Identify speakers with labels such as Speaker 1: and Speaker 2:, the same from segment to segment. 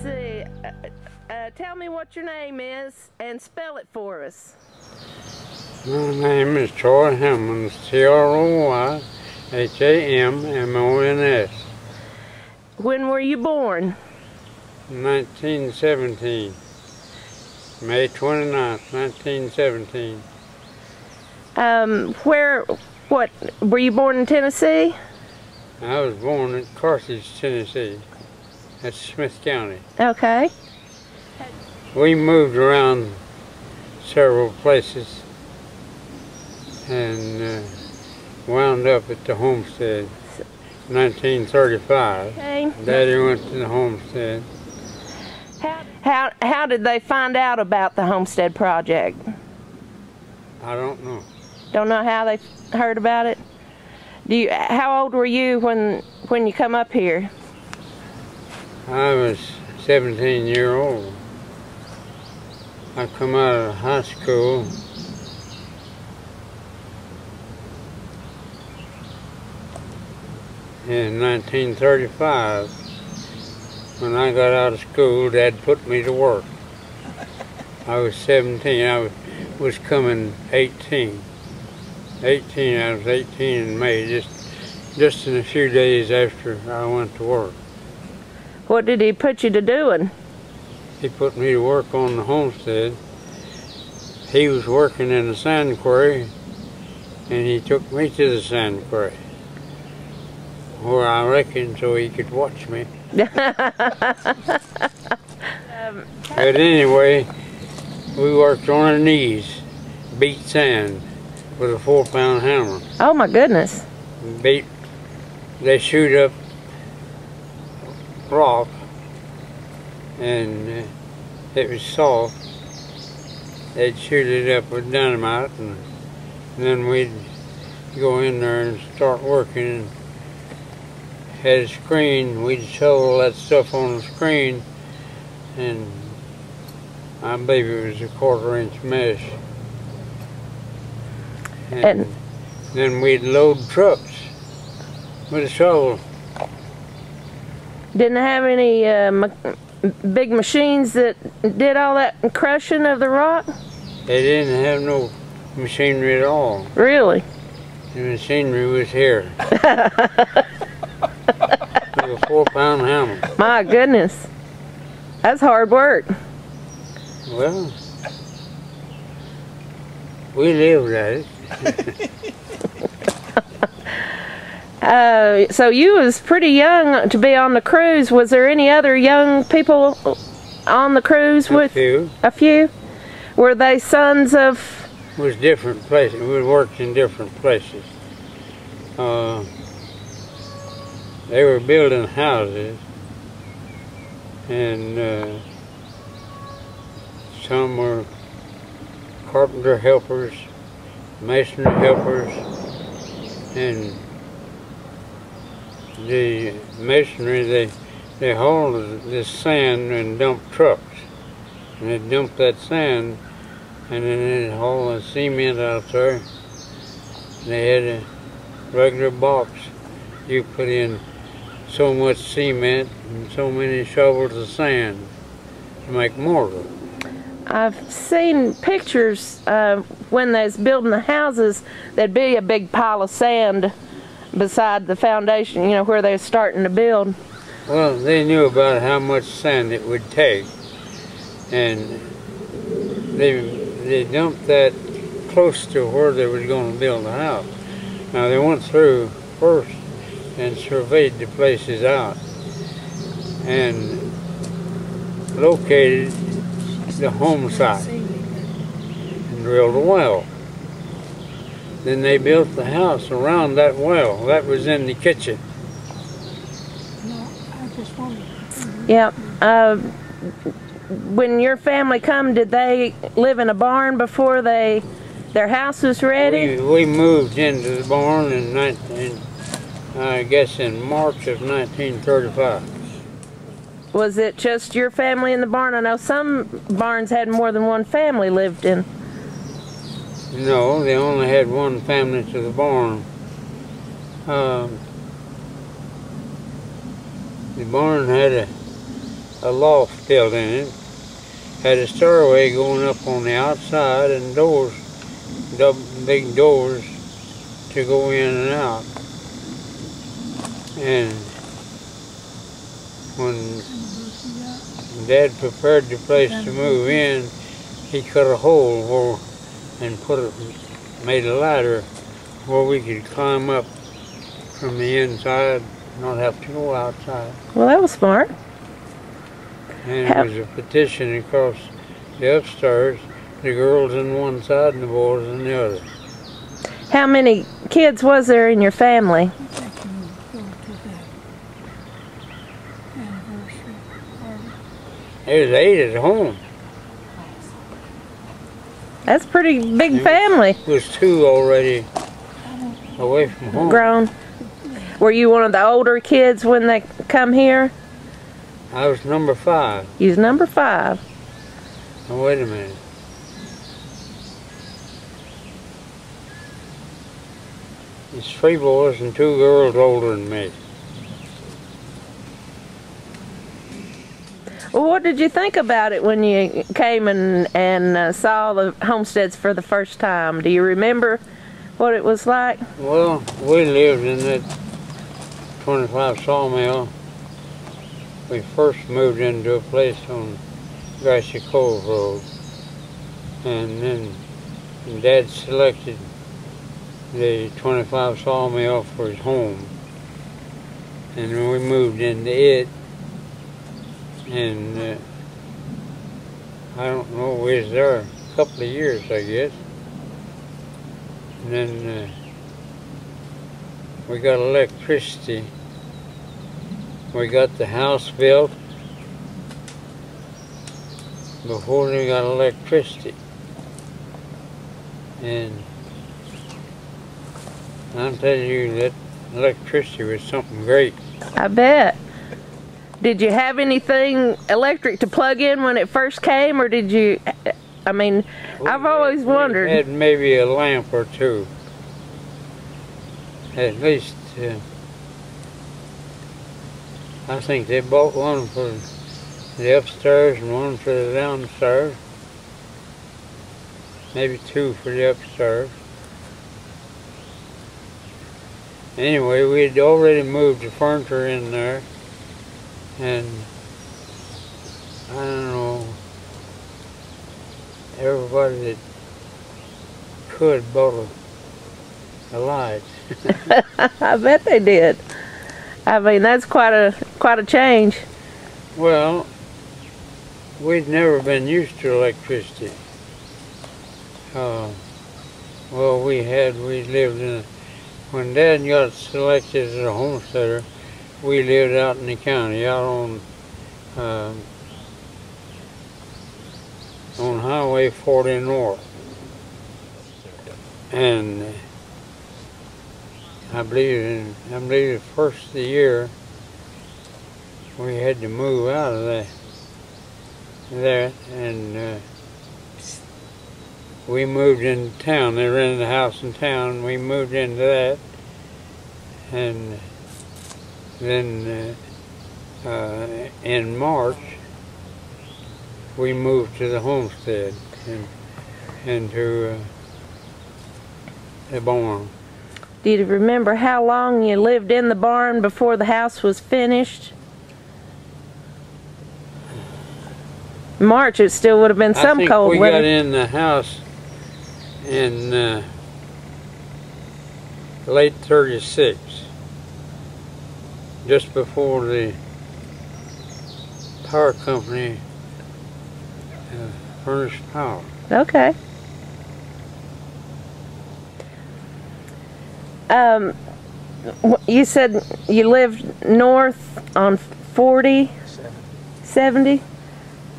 Speaker 1: see. Tell me what your name is and spell it for us.
Speaker 2: My name is Troy Hammons, Troyhammons.
Speaker 1: When were you born?
Speaker 2: 1917. May 29th, 1917.
Speaker 1: What, were you born in Tennessee?
Speaker 2: I was born in Carthage, Tennessee. That's Smith County.
Speaker 1: Okay.
Speaker 2: We moved around several places and wound up at the homestead. 1935.
Speaker 1: Okay.
Speaker 2: Daddy went to the homestead.
Speaker 1: How did they find out about the homestead project?
Speaker 2: I don't know.
Speaker 1: Don't know how they heard about it? How old were you when you come up here?
Speaker 2: I was 17-year-old. I come out of high school in 1935. When I got out of school, Dad put me to work. I was 17. I was coming 18. I was 18 in May, just in a few days after I went to work.
Speaker 1: What did he put you to doing?
Speaker 2: He put me to work on the homestead. He was working in the Sand Quarry, and he took me to the Sand Quarry, where I reckon so he could watch me. But anyway, we worked on our knees, beat sand with a 4-pound hammer.
Speaker 1: Oh my goodness.
Speaker 2: They shoot up rock, and it was soft. They'd shoot it up with dynamite, and then we'd go in there and start working. And had a screen, we'd shovel that stuff on the screen, and I believe it was a 1/4-inch mesh. And then we'd load trucks with a shovel.
Speaker 1: Didn't have any big machines that did all that crushing of the rock?
Speaker 2: They didn't have no machinery at all.
Speaker 1: Really?
Speaker 2: The machinery was here. With a 4-pound hammer.
Speaker 1: My goodness. That's hard work.
Speaker 2: Well, we lived at it.
Speaker 1: So you was pretty young to be on the cruise. Was there any other young people on the cruise with? A few. Were they sons of?
Speaker 2: It was different places. We worked in different places. They were building houses, and some were carpenter helpers, masonry helpers, and the masonry, they hauled this sand and dumped trucks, and they dumped that sand, and then they'd haul the cement out there. They had a regular box. You put in so much cement and so many shovels of sand to make mortar.
Speaker 1: I've seen pictures when they was building the houses, there'd be a big pile of sand beside the foundation, you know, where they were starting to build.
Speaker 2: Well, they knew about how much sand it would take, and they dumped that close to where they were going to build a house. Now they went through first and surveyed the places out and located the home site and drilled a well. Then they built the house around that well. That was in the kitchen.
Speaker 1: Yeah. When your family come, did they live in a barn before their house was ready?
Speaker 2: We moved into the barn in I guess in March of 1935.
Speaker 1: Was it just your family in the barn? I know some barns had more than one family lived in.
Speaker 2: No, they only had one family to the barn. The barn had a loft built in it. Had a stairway going up on the outside and doors, big doors to go in and out. And when Dad prepared the place to move in, he cut a hole and made a ladder where we could climb up from the inside, not have to go outside.
Speaker 1: Well, that was smart.
Speaker 2: And it was a petition across the upstairs, the girls on one side and the boys on the other.
Speaker 1: How many kids was there in your family?
Speaker 2: There was 8 at home.
Speaker 1: That's a pretty big family.
Speaker 2: There was 2 already away from home.
Speaker 1: Grown. Were you one of the older kids when they come here?
Speaker 2: I was number 5.
Speaker 1: You was number 5.
Speaker 2: Now wait a minute. It's 3 boys and 2 girls older than me.
Speaker 1: Well, what did you think about it when you came and saw the homesteads for the first time? Do you remember what it was like?
Speaker 2: Well, we lived in that 25 sawmill. We first moved into a place on Grassy Cove Road, and then Dad selected the 25 sawmill for his home, and then we moved into it. And I don't know, we was there a couple of years, I guess. And then we got electricity. We got the house built before we got electricity. And I'll tell you that electricity was something great.
Speaker 1: I bet. Did you have anything electric to plug in when it first came, or did you, I mean, I've always wondered.
Speaker 2: We had maybe a lamp or 2. At least, I think they bought one for the upstairs and one for the downstairs. Maybe 2 for the upstairs. Anyway, we had already moved the furniture in there. And I don't know, everybody that could bought a light.
Speaker 1: I bet they did. I mean, that's quite a change.
Speaker 2: Well, we'd never been used to electricity. Well, we lived in when Dad got selected as a homesteader, we lived out in the county, out on Highway 40 North. And I believe the first of the year we had to move out of that, and we moved into town. They rented a house in town. We moved into that, and then in March we moved to the homestead and to the barn.
Speaker 1: Do you remember how long you lived in the barn before the house was finished? March, it still would have been some cold weather.
Speaker 2: I think we got in the house in late '36, just before the power company furnished power.
Speaker 1: Okay. You said you lived north on 40? 70?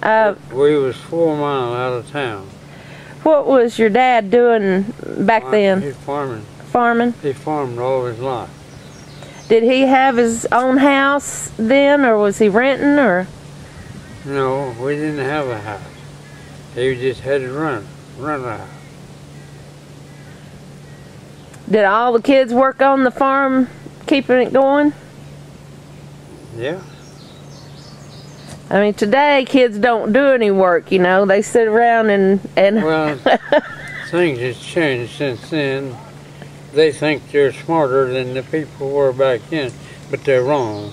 Speaker 2: We was 4 miles out of town.
Speaker 1: What was your dad doing back then?
Speaker 2: He was farming.
Speaker 1: Farming?
Speaker 2: He farmed all his life.
Speaker 1: Did he have his own house then, or was he renting, or?
Speaker 2: No, we didn't have a house. He just had to run a house.
Speaker 1: Did all the kids work on the farm, keeping it going?
Speaker 2: Yeah.
Speaker 1: I mean, today kids don't do any work, you know. They sit around and
Speaker 2: Well, things have changed since then. They think they're smarter than the people were back then, but they're wrong.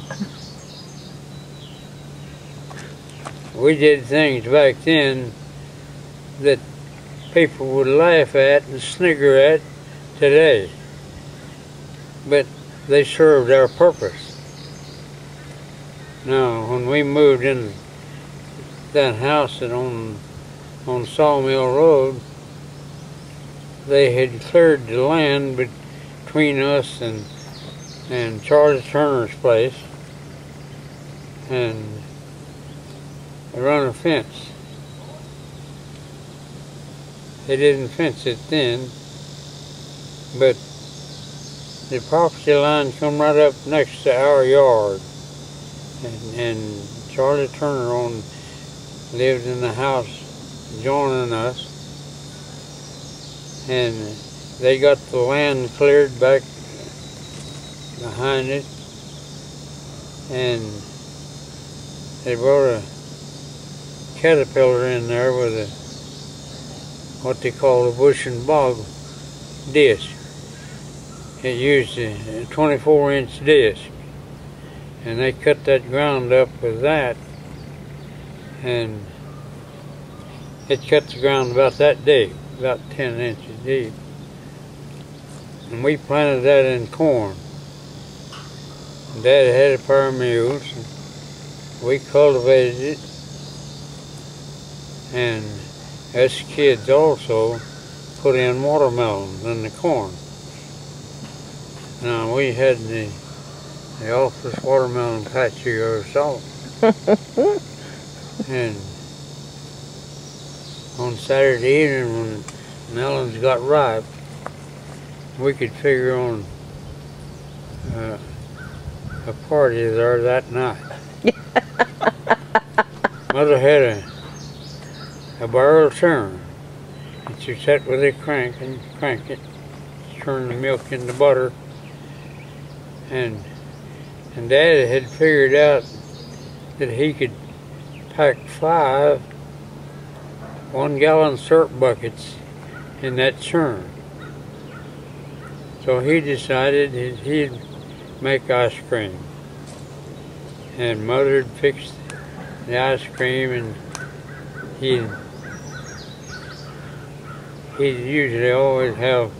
Speaker 2: We did things back then that people would laugh at and snigger at today, but they served our purpose. Now, when we moved in that house on Sawmill Road, they had cleared the land between us and Charles Turner's place, and they run a fence. They didn't fence it then, but the property line come right up next to our yard, and Charlie Turner lived in the house joining us, and they got the land cleared back behind it, and they brought a caterpillar in there with what they call a bush and bog disc. It used a 24-inch disc, and they cut that ground up with that, and it cut the ground about that deep, about 10 inches deep, and we planted that in corn. Dad had a pair of mules, and we cultivated it, and us kids also put in watermelons in the corn. Now, we had the office watermelon patch here ourselves. And on Saturday evening when melons got ripe, we could figure on a party there that night. Mother had a barrel churn, and she sat with a crank and crank it, turn the milk into butter, and Dad had figured out that he could pack 5 one-gallon syrup buckets in that churn. So he decided he'd make ice cream, and Mother had fixed the ice cream, and he'd usually always have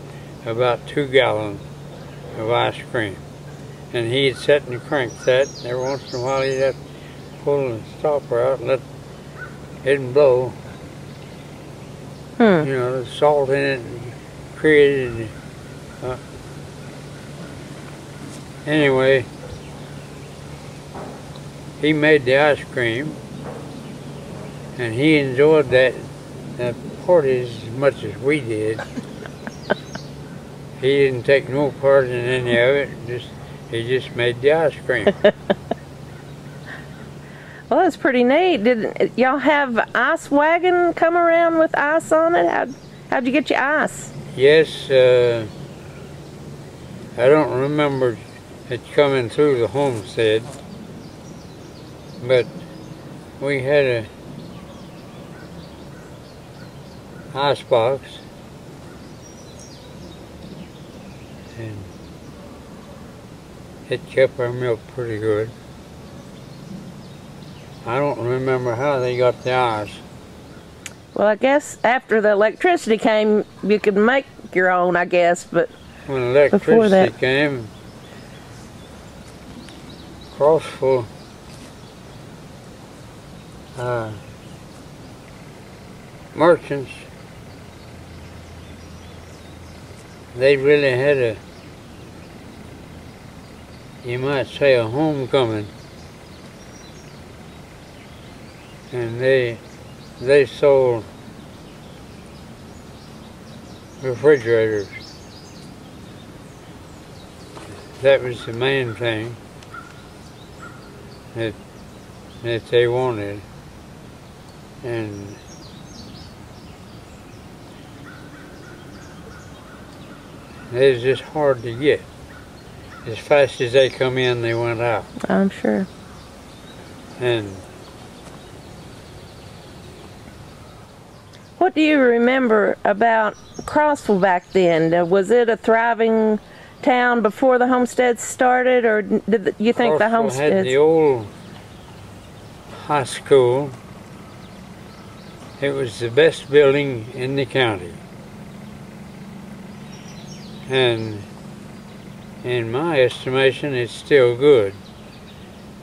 Speaker 2: about 2 gallons of ice cream. And he'd sit and crank that, and every once in a while he'd have to pull the stopper out and let it blow. You know, the salt in it created. Anyway, he made the ice cream, and he enjoyed that party as much as we did. He didn't take no part in any of it. He just made the ice cream.
Speaker 1: Well, that's pretty neat. Did y'all have ice wagon come around with ice on it? How'd you get your ice?
Speaker 2: Yes, I don't remember it coming through the homestead, but we had a ice box, and it kept our milk pretty good. I don't remember how they got the ice.
Speaker 1: Well, I guess after the electricity came, you could make your own, I guess, but
Speaker 2: when electricity came, Crossville merchants, they really had you might say, a homecoming. And they sold refrigerators. That was the main thing that they wanted. And it was just hard to get. As fast as they come in, they went out.
Speaker 1: I'm sure.
Speaker 2: And
Speaker 1: What do you remember about Crossville back then? Was it a thriving town before the homesteads started, or did you think the homesteads
Speaker 2: had the old high school? It was the best building in the county, and in my estimation it's still good,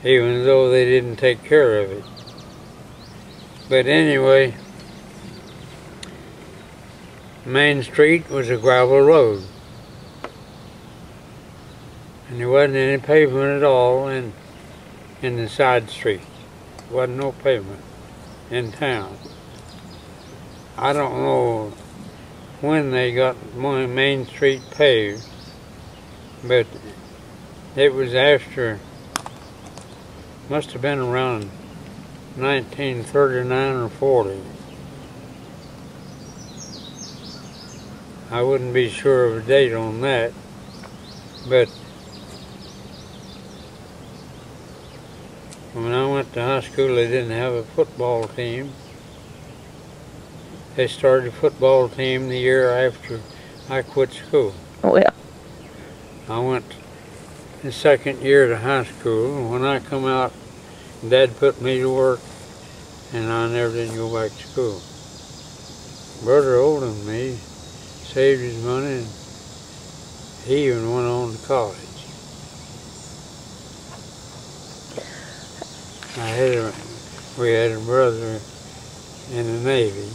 Speaker 2: even though they didn't take care of it. But anyway, Main Street was a gravel road, and there wasn't any pavement at all in the side streets. There wasn't no pavement in town. I don't know when they got Main Street paved, but it was after, must have been around 1939 or 40. I wouldn't be sure of a date on that, but when I went to high school they didn't have a football team. They started a football team the year after I quit school.
Speaker 1: Well,
Speaker 2: I went the second year to high school, and when I come out, Dad put me to work, and I never did go back to school. Brother older than me saved his money, and he even went on to college. We had a brother in the Navy,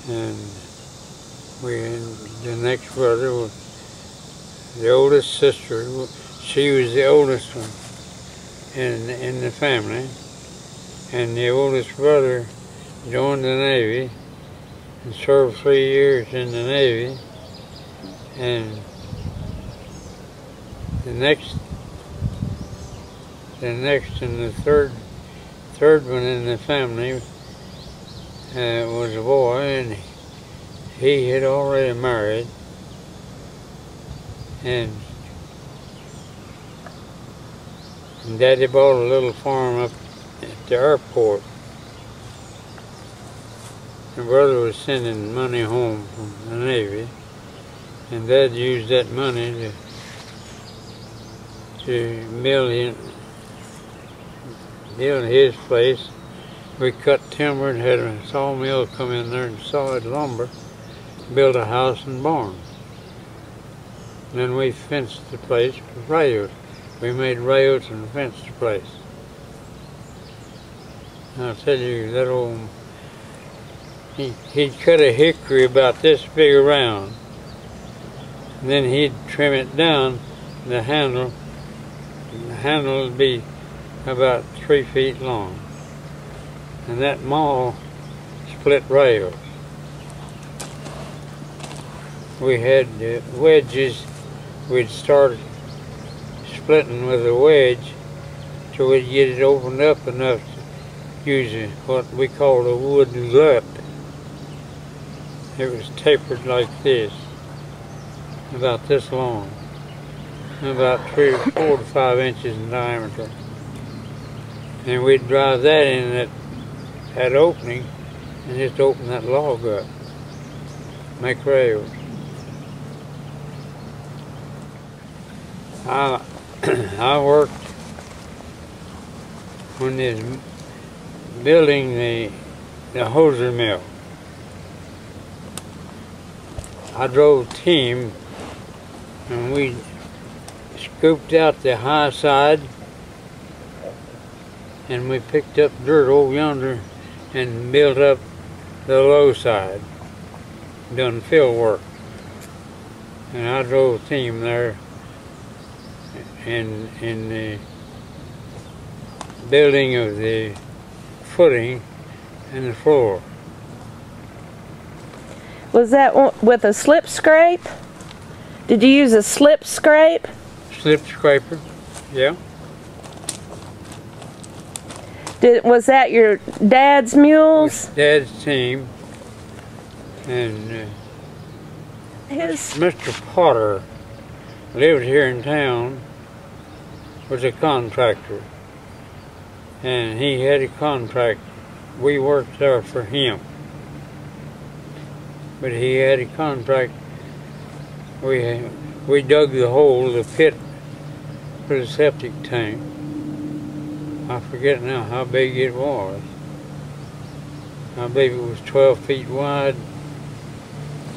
Speaker 2: and the next brother was the oldest sister. She was the oldest one in the family, and the oldest brother joined the Navy and served 3 years in the Navy, and the next and the third one in the family was a boy, and he had already married, and Daddy bought a little farm up at the airport. My brother was sending money home from the Navy, and Dad used that money to build his place. We cut timber and had a sawmill come in there and sawed lumber, built a house and barn. And then we fenced the place with rails. We made rails and fenced the place. And I'll tell you, that old, he'd cut a hickory about this big around, and then he'd trim it down, and the handle would be about 3 feet long. And that maul split rails. We had wedges. We'd start splitting with a wedge till we'd get it opened up enough to use what we called a wood gut. It was tapered like this, about this long, about 4 to 5 inches in diameter. And we'd drive that in that opening and just open that log up, make rails. I worked when they was building the Hosiery Mill. I drove a team, and we scooped out the high side, and we picked up dirt over yonder and built up the low side, done field work. And I drove a team there in the building of the footing and the floor.
Speaker 1: Was that with a slip scrape? Did you use a slip scrape?
Speaker 2: Slip scraper, yeah.
Speaker 1: Was that your dad's mules?
Speaker 2: Dad's team, and Mr. Potter lived here in town, was a contractor, and he had a contract. We worked there for him, but he had a contract. We dug the hole, the pit for the septic tank. I forget now how big it was. I believe it was 12 feet wide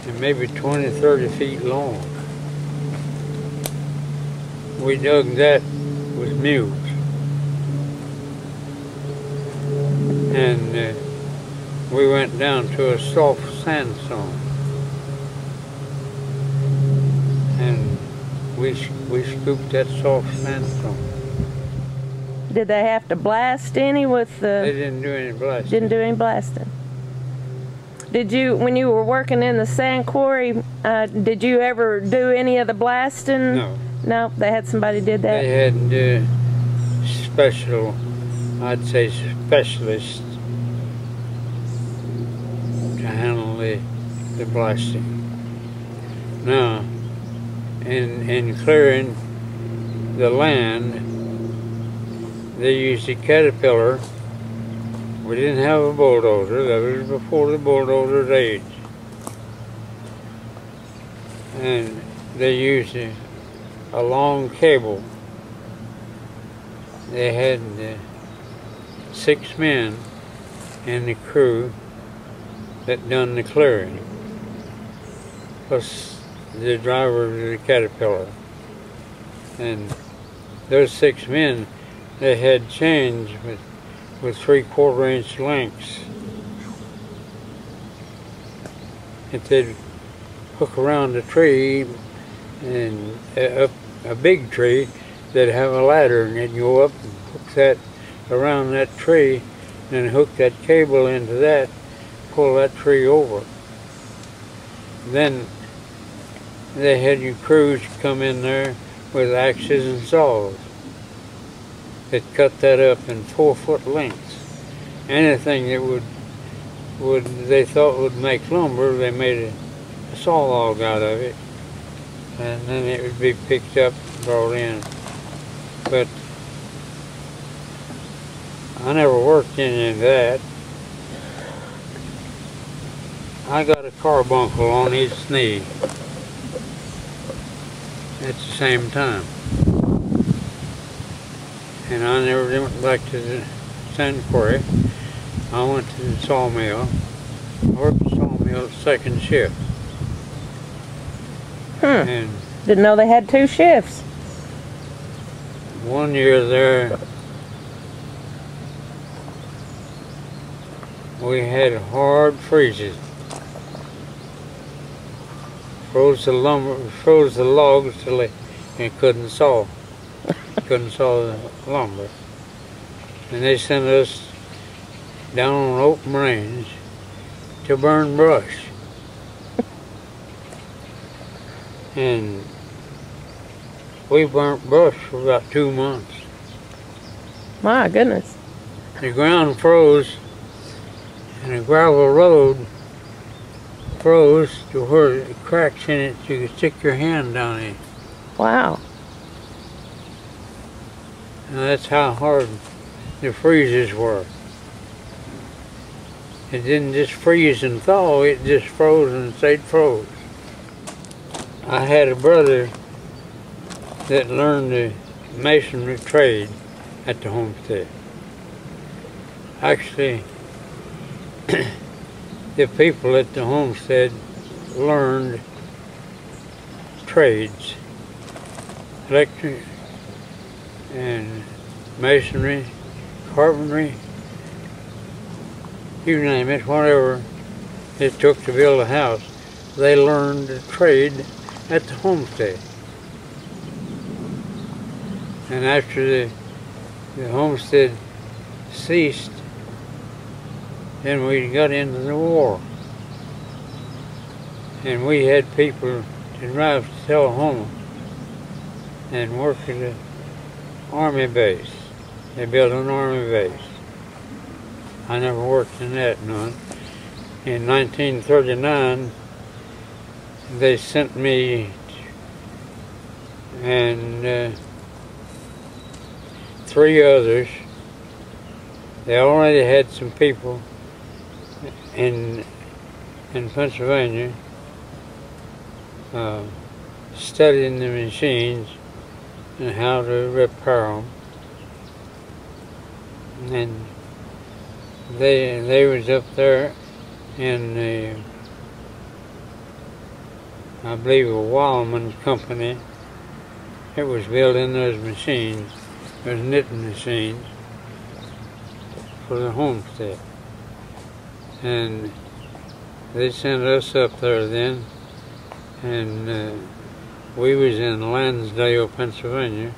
Speaker 2: and maybe 20, 30 feet long. We dug that with mules. And we went down to a soft sandstone. And we scooped that soft sandstone.
Speaker 1: Did they have to blast any with the...
Speaker 2: They didn't do any blasting.
Speaker 1: Didn't do any blasting. Did you, when you were working in the sand quarry, did you ever do any of the blasting?
Speaker 2: No.
Speaker 1: No, they had somebody did that?
Speaker 2: They had special, I'd say specialists to handle the blasting. Now, in clearing the land, they used a caterpillar. We didn't have a bulldozer. That was before the bulldozer's age. And they used a long cable. They had 6 men in the crew that done the clearing, plus the driver of the caterpillar. And those 6 men, they had chains with 3/4 inch lengths that they'd hook around a tree, and a big tree, they'd have a ladder, and they'd go up and hook that around that tree, and hook that cable into that, pull that tree over. Then they had your crews come in there with axes and saws. They'd cut that up in 4-foot lengths. Anything that they thought would make lumber, they made a saw log out of it, and then it would be picked up and brought in. But I never worked in any of that. I got a carbuncle on each knee at the same time. And I never went back to the Sand Quarry. I went to the sawmill. I worked the sawmill at 2nd shift. And
Speaker 1: didn't know they had 2 shifts.
Speaker 2: one year there, we had hard freezes. Froze the logs till they couldn't saw. Couldn't saw the lumber. And they sent us down on open range to burn brush. And we burnt brush for about 2 months.
Speaker 1: My goodness.
Speaker 2: The ground froze, and the gravel road froze to where the cracks in it, you could stick your hand down in.
Speaker 1: Wow.
Speaker 2: And that's how hard the freezes were. It didn't just freeze and thaw, it just froze and stayed froze. I had a brother that learned the masonry trade at the homestead. Actually, the people at the homestead learned trades, electric and masonry, carpentry, you name it, whatever it took to build a house. They learned the trade at the homestead. And after the homestead ceased, then we got into the war. And we had people to drive to Tullahoma and work at the Army base. They built an Army base. I never worked in that none. In 1939, they sent me and 3 others. They already had some people in in Pennsylvania, studying the machines and how to repair them. And they was up there in the, I believe, a Wallman company. It was building those machines, those knitting machines for the homestead. And they sent us up there then, and we was in Lansdale, Pennsylvania,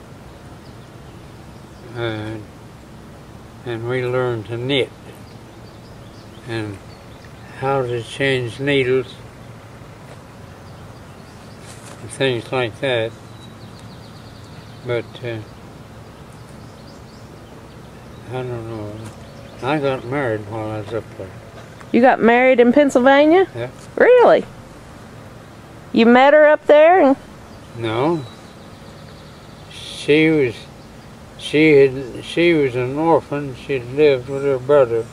Speaker 2: and we learned to knit and how to change needles and things like that. But I don't know. I got married while I was up there.
Speaker 1: You got married in Pennsylvania?
Speaker 2: Yeah.
Speaker 1: Really? You met her up there? And
Speaker 2: No. She was an orphan. She'd lived with her brother,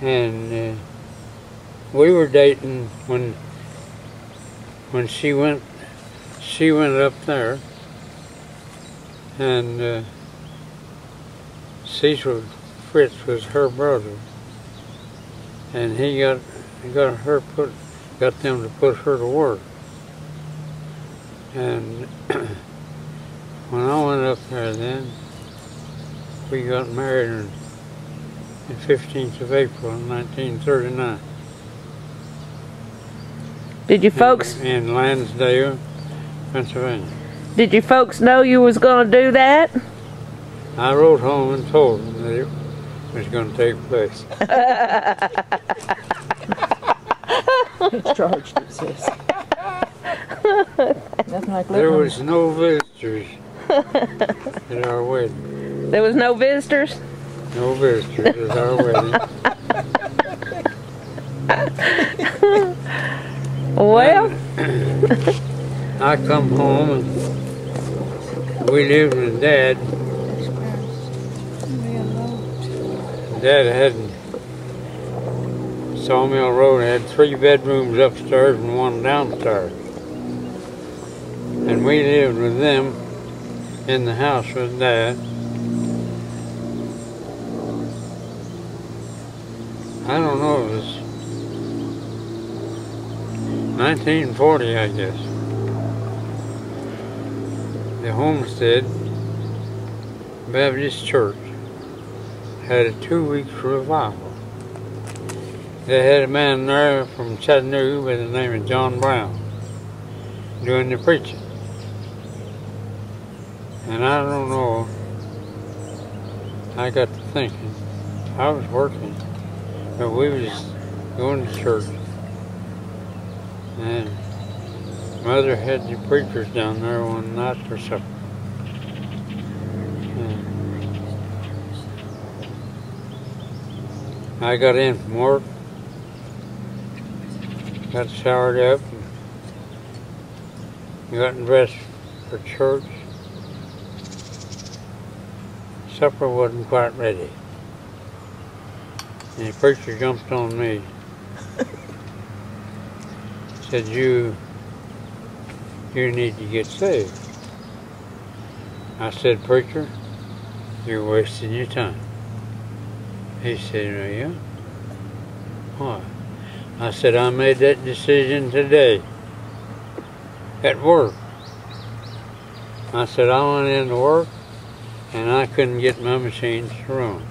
Speaker 2: and we were dating when she went up there, and Cecil Fritz was her brother, and he got them to put her to work. And when I went up there then, we got married on the 15th of April in 1939.
Speaker 1: did you folks
Speaker 2: In Lansdale, Pennsylvania.
Speaker 1: did you folks know you was going to do that?
Speaker 2: I wrote home and told them that it was going to take place.
Speaker 3: It's charged, it says. Nothing like
Speaker 2: There
Speaker 3: living
Speaker 2: was no visitors at our wedding.
Speaker 1: There was no visitors?
Speaker 2: No visitors at our wedding.
Speaker 1: Well,
Speaker 2: I come home and we lived with Dad. Dad had Sawmill Road had 3 bedrooms upstairs and 1 downstairs. And we lived with them in the house with Dad. I don't know, it was 1940, I guess. The Homestead Baptist Church had a 2-week revival. They had a man there from Chattanooga by the name of John Brown doing the preaching. And I don't know, I got to thinking, I was working, but we was going to church. And Mother had the preachers down there one night for supper. And I got in from work, got showered up, and got dressed for church. Supper wasn't quite ready. And the preacher jumped on me. Said, you need to get saved. I said, preacher, you're wasting your time. He said, oh, yeah? Why? I said, I made that decision today at work. I said, I went into work and I couldn't get my machines to run.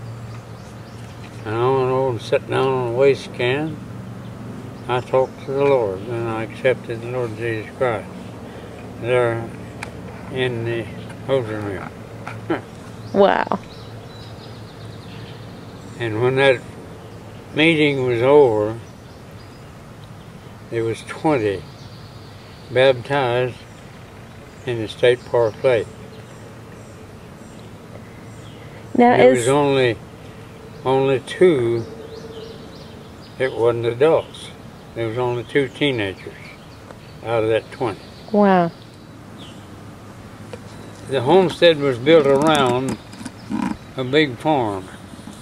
Speaker 2: And I went over and sat down on a waste can. I talked to the Lord and I accepted the Lord Jesus Christ there in the Hosiery Mill.
Speaker 1: wow.
Speaker 2: And when that meeting was over, there was 20 baptized in the state park lake.
Speaker 1: Now
Speaker 2: There was only 2 that wasn't adults. There was only 2 teenagers out of that 20.
Speaker 1: wow.
Speaker 2: The homestead was built around a big farm,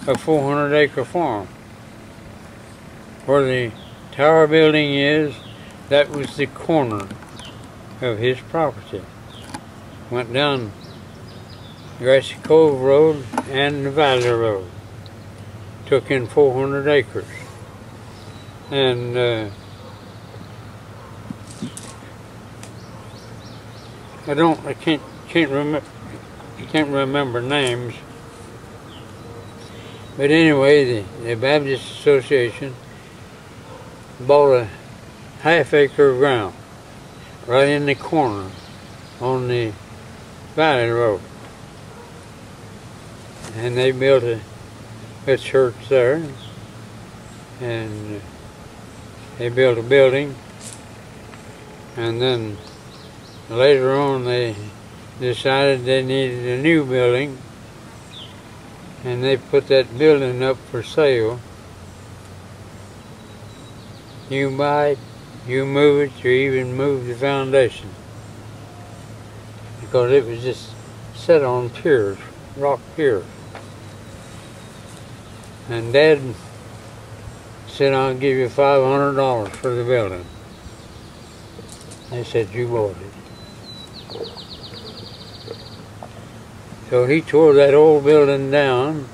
Speaker 2: a 400-acre farm, where the tower building is, that was the corner of his property. Went down Grassy Cove Road and the Valley Road. Took in 400 acres. And I can't remember names. But anyway, the Baptist Association bought a half-acre of ground right in the corner on the Valley Road. And they built a church there, and they built a building, and then later on they decided they needed a new building, and they put that building up for sale. You buy it, you move it, you even move the foundation, because it was just set on piers, rock piers. And Dad said, "I'll give you $500 for the building." They said, "You bought it." So he tore that old building down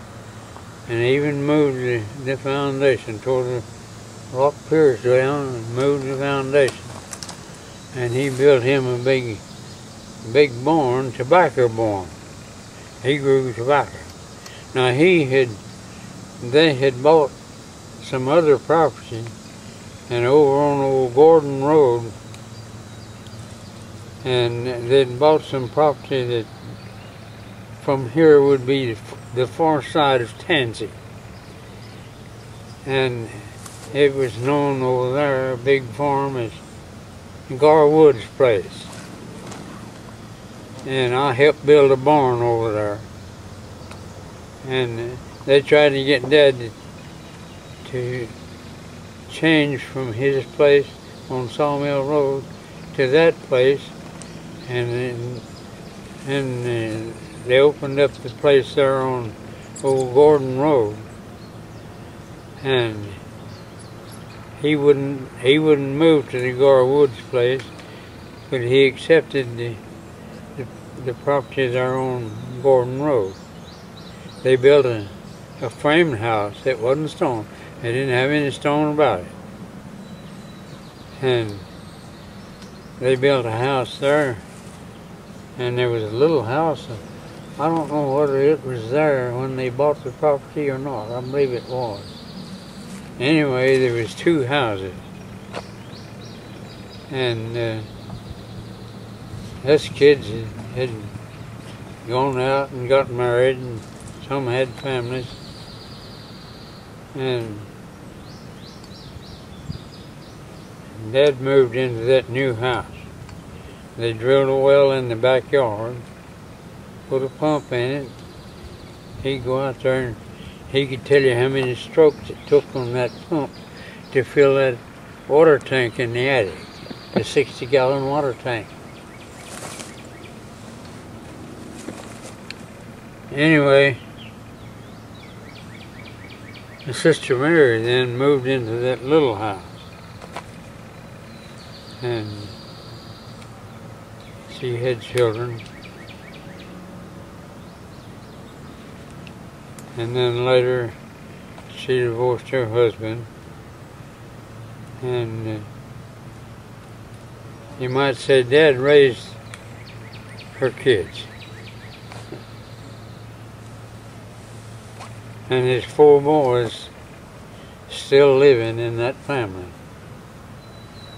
Speaker 2: and even moved the foundation, tore the rock piers down and moved the foundation. And he built him a big barn, tobacco barn. He grew tobacco. Now they had bought some other property, and over on old Gordon Road, and they'd bought some property that from here would be the far side of Tansy. And it was known over there, a big farm, as Garwood's place. And I helped build a barn over there. And they tried to get Dad to change from his place on Sawmill Road to that place, and they opened up the place there on old Gordon Road, and he wouldn't move to the Garwood's place, but he accepted the property there on Gordon Road. They built a framed house. It wasn't stone. They didn't have any stone about it. And they built a house there, and there was a little house. I don't know whether it was there when they bought the property or not. I believe it was. Anyway, there was two houses. And us kids had gone out and got married, and some had families. And Dad moved into that new house. They drilled a well in the backyard, put a pump in it. He'd go out there and he could tell you how many strokes it took on that pump to fill that water tank in the attic, the 60-gallon water tank. Anyway, my sister Mary then moved into that little house, and she had children, and then later she divorced her husband, and you might say Dad raised her kids. And his 4 boys still living in that family.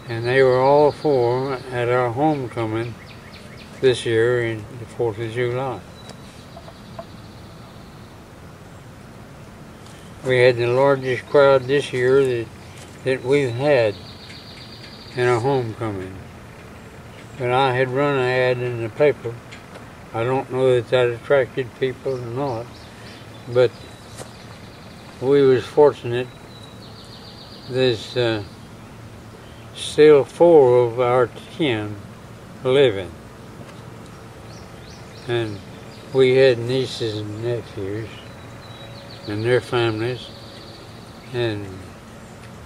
Speaker 2: And they were all 4 at our homecoming this year in the 4th of July. We had the largest crowd this year that we've had in our homecoming. But I had run an ad in the paper. I don't know that attracted people or not, but we was fortunate. There's still 4 of our kin living, and we had nieces and nephews and their families, and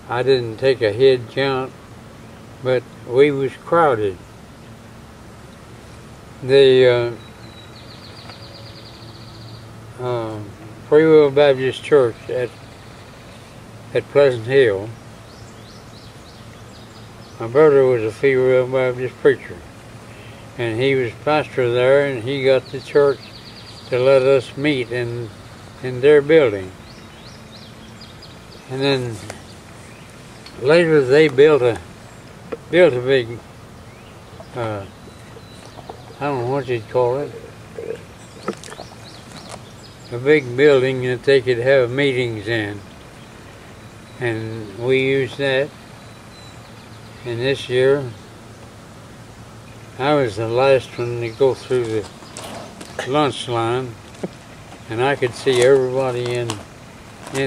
Speaker 2: I didn't take a head count, but we was crowded. The Free Will Baptist Church at Pleasant Hill, my brother was a Free Will Baptist preacher, and he was pastor there, and he got the church to let us meet in their building. And then later they built a big, I don't know what you'd call it, a big building that they could have meetings in. And we used that. And this year, I was the last one to go through the lunch line, and I could see everybody in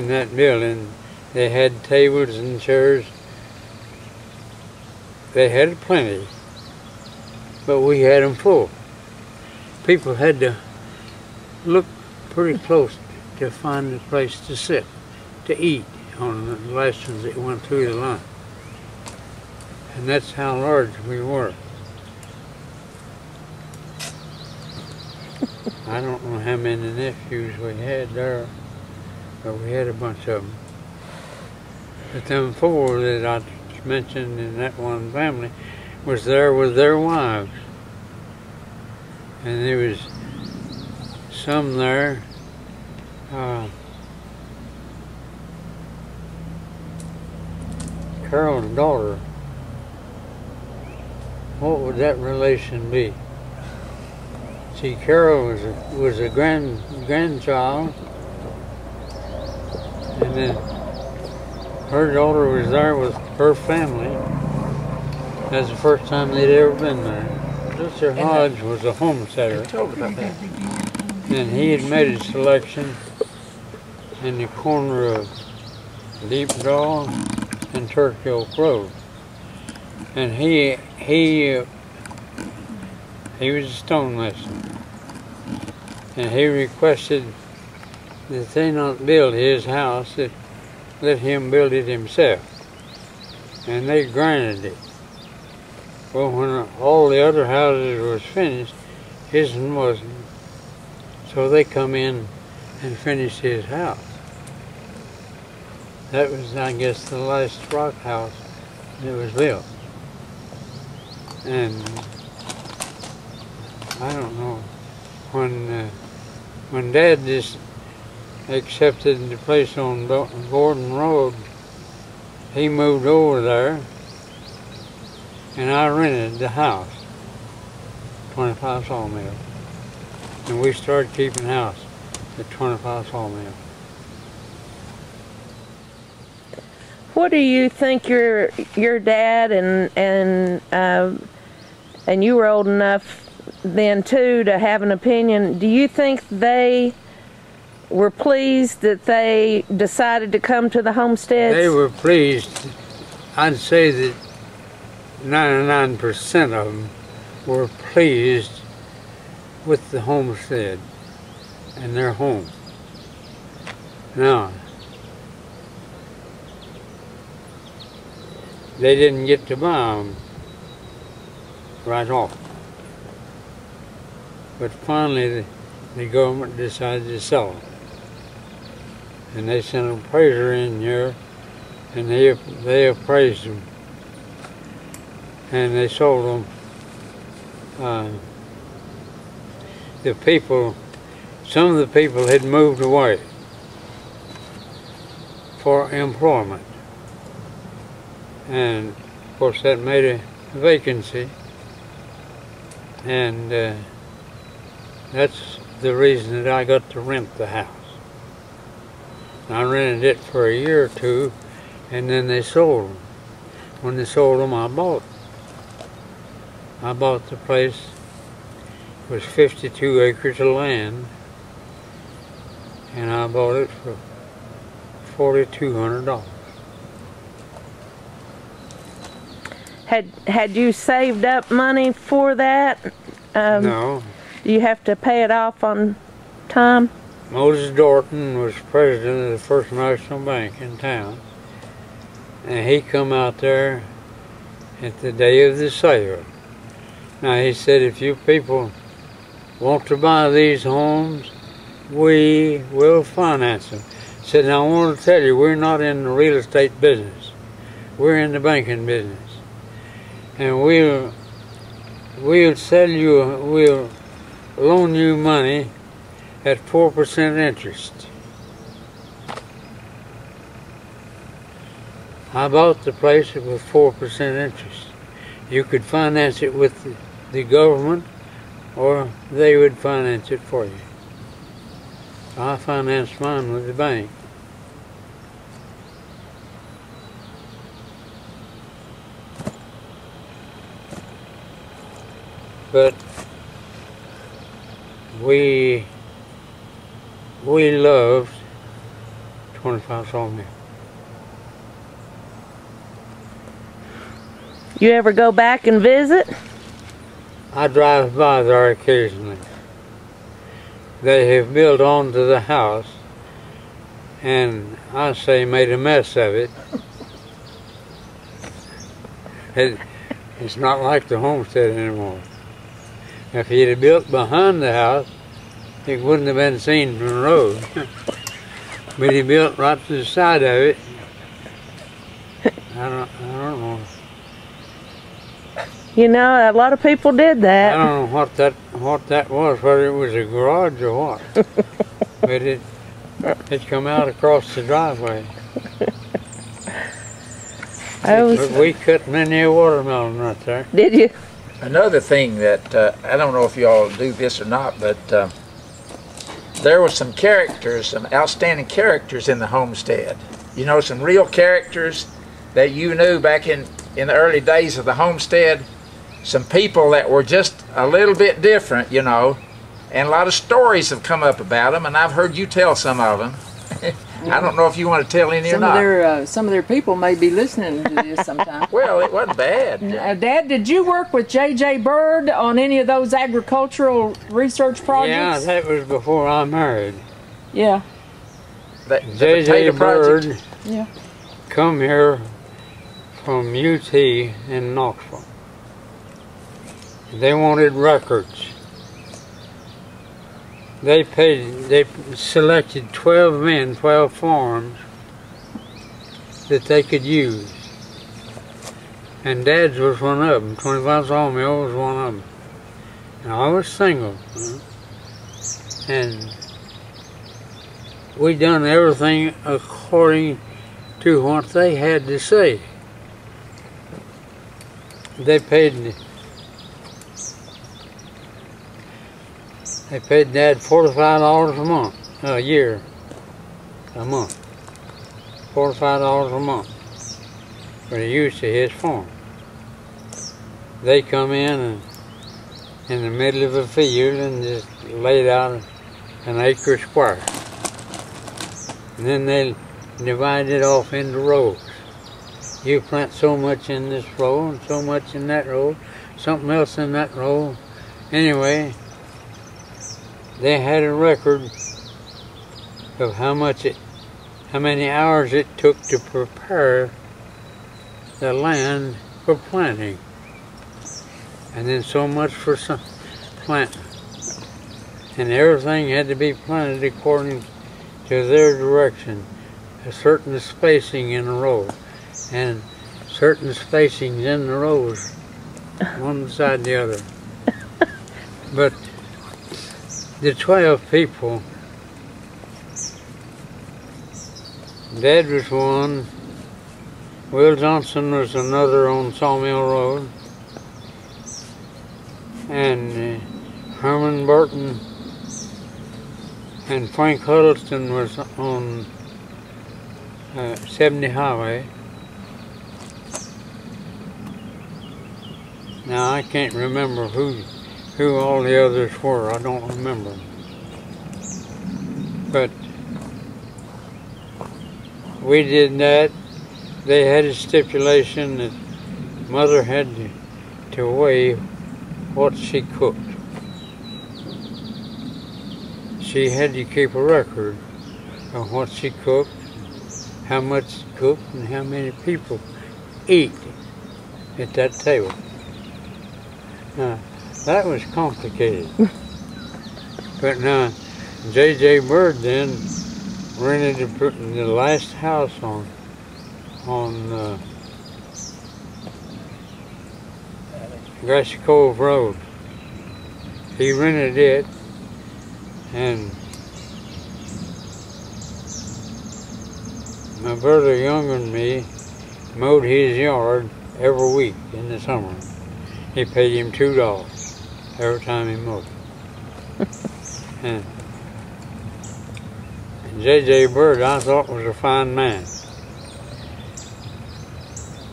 Speaker 2: that building. They had tables and chairs. They had plenty, but we had them full. People had to look pretty close to find a place to sit, to eat on the last ones that went through the line. And that's how large we were. I don't know how many nephews we had there, but we had a bunch of them. But them four that I mentioned in that one family was there with their wives. And there was some there, Carol's daughter. What would that relation be? See, Carol was a grandchild, and then her daughter was there with her family. That's the first time they'd ever been there. Mr. Hodge was a homesteader, and he had made a selection in the corner of Deep Draw and Turkey Oak Road. And he was a stonemason, and he requested that they not build his house, that let him build it himself, and they granted it. Well, when all the other houses was finished, his one wasn't, so they come in and finished his house. That was, I guess, the last rock house that was built. And I don't know, when Dad just accepted the place on Gordon Road, he moved over there, and I rented the house, 25 Sawmill, and we started keeping house at 25 Sawmill.
Speaker 1: What do you think your dad and you were old enough then too to have an opinion? Do you think they were pleased that they decided to come to the homesteads?
Speaker 2: They were pleased. I'd say that 99% of them were pleased with the homestead and their home. Now, they didn't get to buy them right off. But finally, the government decided to sell them. And they sent an appraiser in here, and they appraised them. And they sold them. Some of the people had moved away for employment. And of course that made a vacancy, and that's the reason that I got to rent the house. I rented it for a year or two, and then they sold them. When they sold them, I bought the place. It was 52 acres of land, and I bought it for $4,200.
Speaker 1: Had you saved up money for that?
Speaker 2: No.
Speaker 1: Do you have to pay it off on time?
Speaker 2: Moses Dorton was president of the First National Bank in town, and he come out there at the day of the sale. Now he said, if you people want to buy these homes, we will finance them. He said, now I want to tell you, we're not in the real estate business. We're in the banking business. And we'll loan you money at 4% interest. I bought the place with 4% interest. You could finance it with the government, or they would finance it for you. I financed mine with the bank. But we loved 25 Sawmill.
Speaker 1: You ever go back and visit?
Speaker 2: I drive by there occasionally. They have built onto the house, and I say made a mess of it. It's not like the homestead anymore. If he'd have built behind the house, it wouldn't have been seen from the road. But he built right to the side of it. I don't know.
Speaker 1: You know, a lot of people did that.
Speaker 2: I don't know what that was, whether it was a garage or what. But it come out across the driveway. We cut many a watermelon right there.
Speaker 1: Did you?
Speaker 4: Another thing that, I don't know if you all do this or not, but there were some characters, some outstanding characters in the homestead. You know, some real characters that you knew back in the early days of the homestead. Some people that were just a little bit different, you know, and a lot of stories have come up about them, and I've heard you tell some of them. I don't know if you want to tell any or not.
Speaker 3: Some of their people may be listening to this sometime.
Speaker 4: Well, it wasn't bad.
Speaker 3: Dad, did you work with J.J. Bird on any of those agricultural research projects?
Speaker 2: Yeah, that was before I married.
Speaker 3: Yeah.
Speaker 2: J.J. Bird
Speaker 3: yeah.
Speaker 2: come here from UT in Knoxville. They wanted records. They selected 12 men, 12 farms that they could use. And Dad's was one of them. 25 Sawmill was one of them. And I was single. And we done everything according to what they had to say. They paid Dad $45 a month, a year, a month. $45 a month for the use of his farm. They come in the middle of a field and just laid out an acre square. And then they divide it off into rows. You plant so much in this row and so much in that row, something else in that row. Anyway, they had a record of how many hours it took to prepare the land for planting, and then so much for some planting. And everything had to be planted according to their direction, a certain spacing in a row, and certain spacings in the rows, one beside the other. But the 12 people, Dad was one, Will Johnson was another on Sawmill Road, and Herman Burton and Frank Huddleston was on 70 Highway. Now I can't remember who all the others were. I don't remember. But we did that. They had a stipulation that Mother had to weigh what she cooked. She had to keep a record of what she cooked how much is cooked and how many people eat at that table. Now, that was complicated. But now, J.J. Bird then rented the last house on Grassy Cove Road. He rented it, and my brother younger than me mowed his yard every week in the summer. He paid him $2 every time he mowed. And J.J. Bird, I thought, was a fine man.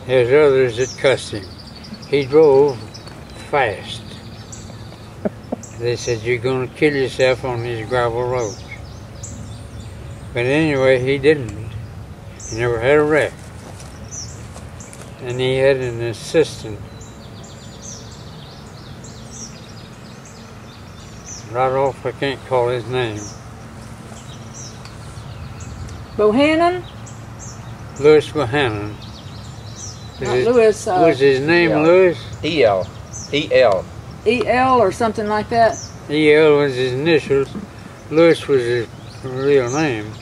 Speaker 2: There's others that cussed him. He drove fast. They said, "You're going to kill yourself on these gravel roads." But anyway, he didn't. He never had a wreck. And he had an assistant right off, I can't call his name.
Speaker 3: Bohannon?
Speaker 2: Louis Bohannon.
Speaker 3: Louis.
Speaker 2: Was his name Louis?
Speaker 4: E.L. E.L.
Speaker 3: E.L. or something like that?
Speaker 2: E.L. was his initials. Louis was his real name.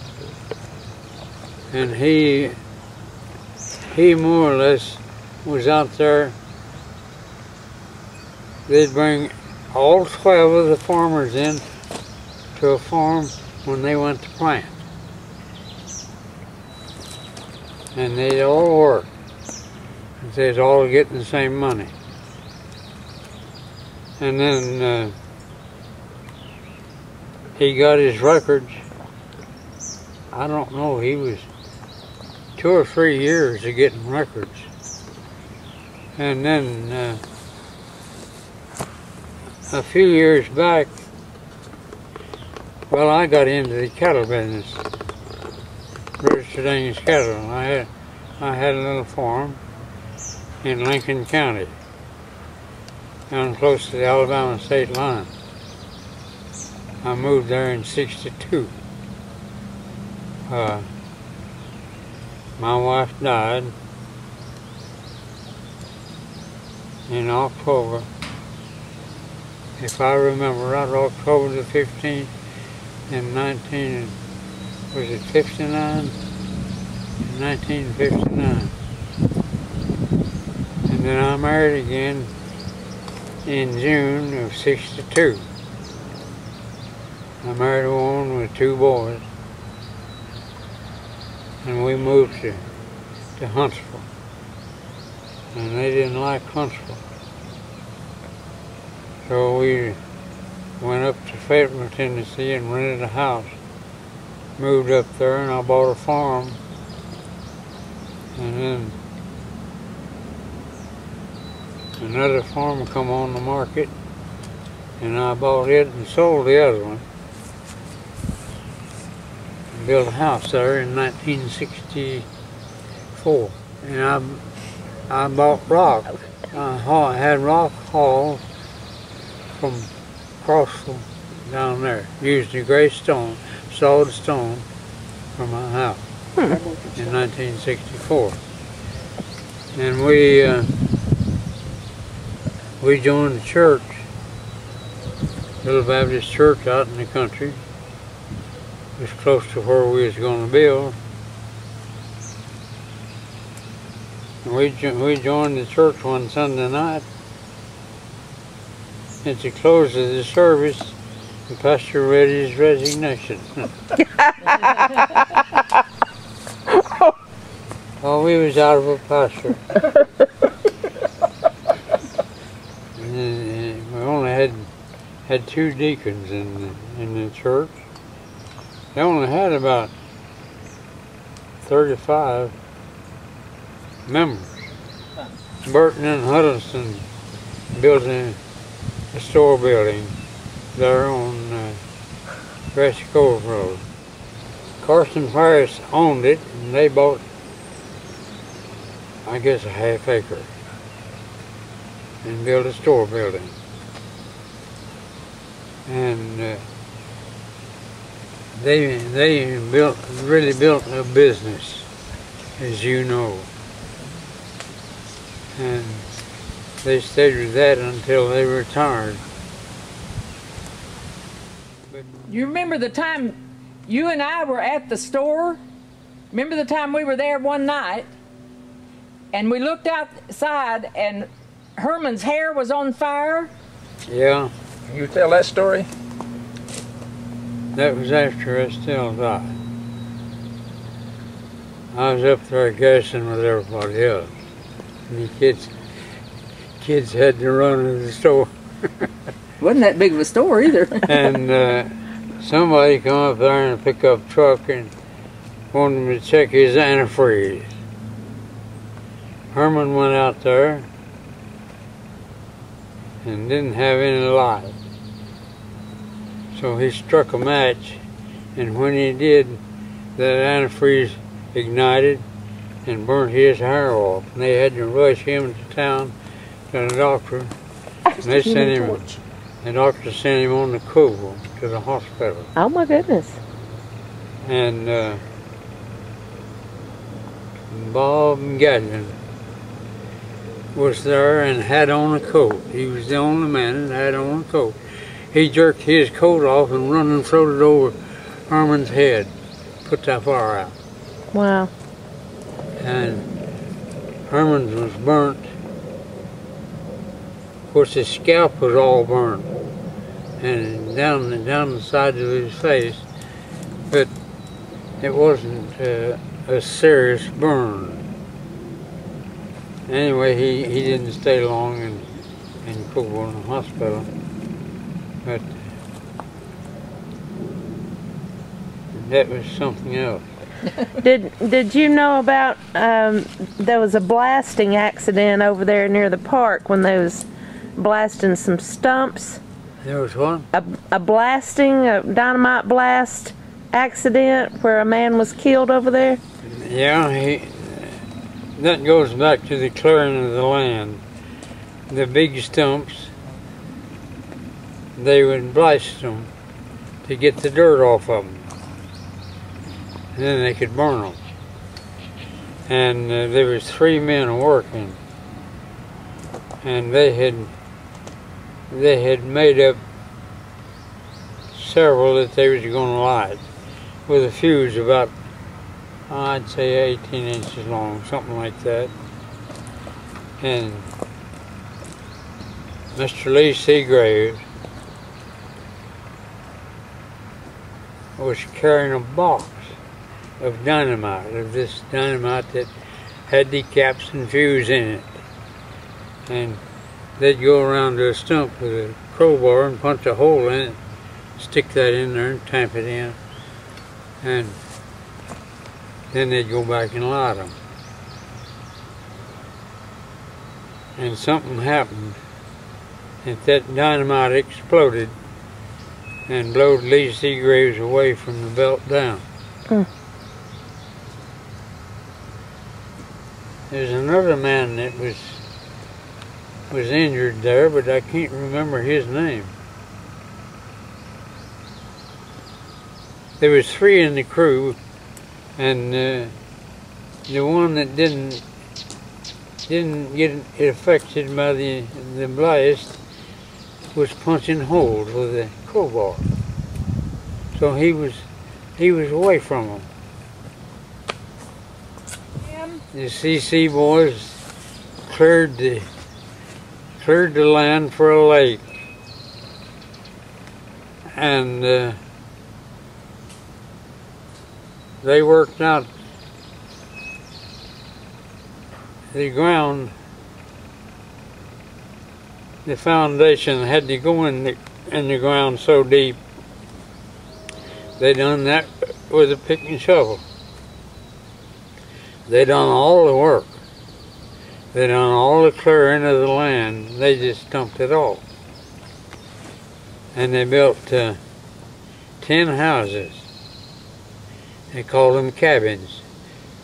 Speaker 2: And he more or less was out there. They'd bring all 12 of the farmers in to a farm when they went to plant. And they'd all work. They'd all getting the same money. And then he got his records. I don't know, he was 2 or 3 years of getting records. And then a few years back, well, I got into the cattle business, registered Angus cattle. I had a little farm in Lincoln County, down close to the Alabama state line. I moved there in '62. My wife died in October, if I remember right, October the 15th in 1959? And then I married again in June of '62. I married a woman with 2 boys, and we moved to Huntsville. And they didn't like Huntsville. So we went up to Fayetteville, Tennessee and rented a house. Moved up there and I bought a farm. And then another farm come on the market and I bought it and sold the other one. And built a house there in 1964. And I bought rock. I had rock hauled from Crossville down there. Used the gray stone, sawed stone for my house in 1964. And we joined the church, Little Baptist church out in the country. It was close to where we was going to build. And we joined the church one Sunday night. At the close of the service, the pastor read his resignation. Oh, we was out of a pastor. And we only had 2 deacons in the church. They only had about 35 members. Burton and Huddleston built a store building there on Grassy Cove Road. Carson Ferris owned it, and they bought, I guess, a ½ acre and built a store building. And they really built a business. as you know. And they stayed with that until they retired.
Speaker 3: You remember the time you and I were at the store? Remember the time we were there one night and we looked outside and Herman's hair was on fire?
Speaker 2: Yeah.
Speaker 4: Can you tell that story?
Speaker 2: That was after Estelle died. I was up there guessing with everybody else. And the kids had to run to the store.
Speaker 3: Wasn't that big of a store either.
Speaker 2: And somebody come up there in a pickup truck and wanted him to check his antifreeze. Herman went out there and didn't have any light. So he struck a match, and when he did, that antifreeze ignited and burnt his hair off. And they had to rush him to town to the doctor. And they sent him, the doctor sent him on the cool to the hospital.
Speaker 1: Oh my goodness.
Speaker 2: And Bob Gadman was there and had on a coat. He was the only man that had on a coat. He jerked his coat off and run and throwed it over Herman's head, put that fire out.
Speaker 1: Wow.
Speaker 2: And Herman's was burnt. Of course, his scalp was all burnt, and down the side of his face, but it wasn't a serious burn. Anyway, he didn't stay long in Cumberland Hospital, but that was something else.
Speaker 1: Did you know about there was a blasting accident over there near the park when they was blasting some stumps?
Speaker 2: There was what?
Speaker 1: A dynamite blast accident where a man was killed over there?
Speaker 2: Yeah, that goes back to the clearing of the land. The big stumps, they would blast them to get the dirt off of them. And then they could burn them. And there was 3 men working, and they had made up several that they was going to light with a fuse about, I'd say 18 inches long, something like that. And Mr. Lee Seagraves was carrying a box of dynamite, of this dynamite that had the caps and fuse in it. And they'd go around to a stump with a crowbar and punch a hole in it, stick that in there and tamp it in, and then they'd go back and light them. And something happened, and that dynamite exploded and blowed Lee Seagraves away from the belt down. There's another man that was injured there, but I can't remember his name. There was 3 in the crew, and the one that didn't get affected by the blast was punching holes with a crowbar. So he was away from them. The CC boys cleared the land for a lake, and they worked out the ground. The foundation had to go in the ground so deep. They done that with a pick and shovel. They done all the work. They done all the clearing of the land. They just dumped it all. And they built 10 houses. They called them cabins.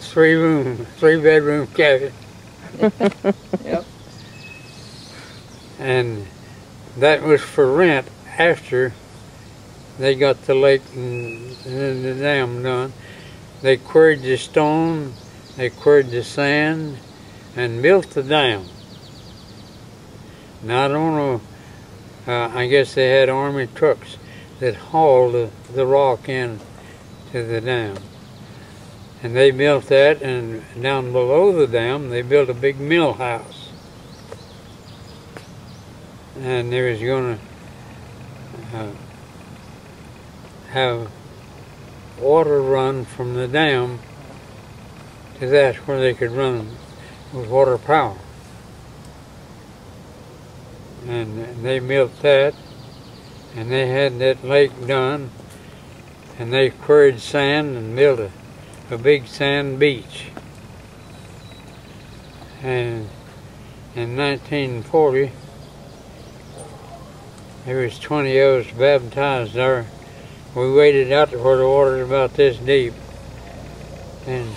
Speaker 2: 3-bedroom cabins.
Speaker 3: Yep.
Speaker 2: And that was for rent after they got the lake and the dam done. They quarried the stone they quarried the sand and built the dam. Now I don't know, I guess they had army trucks that hauled the rock in to the dam. And they built that, and down below the dam they built a big mill house. And they was going to have water run from the dam to that where they could run with water power. And they built that, and they had that lake done, and they quarried sand and built a big sand beach. And in 1940, there was 20 of us baptized there. We waded out to where the water was about this deep, and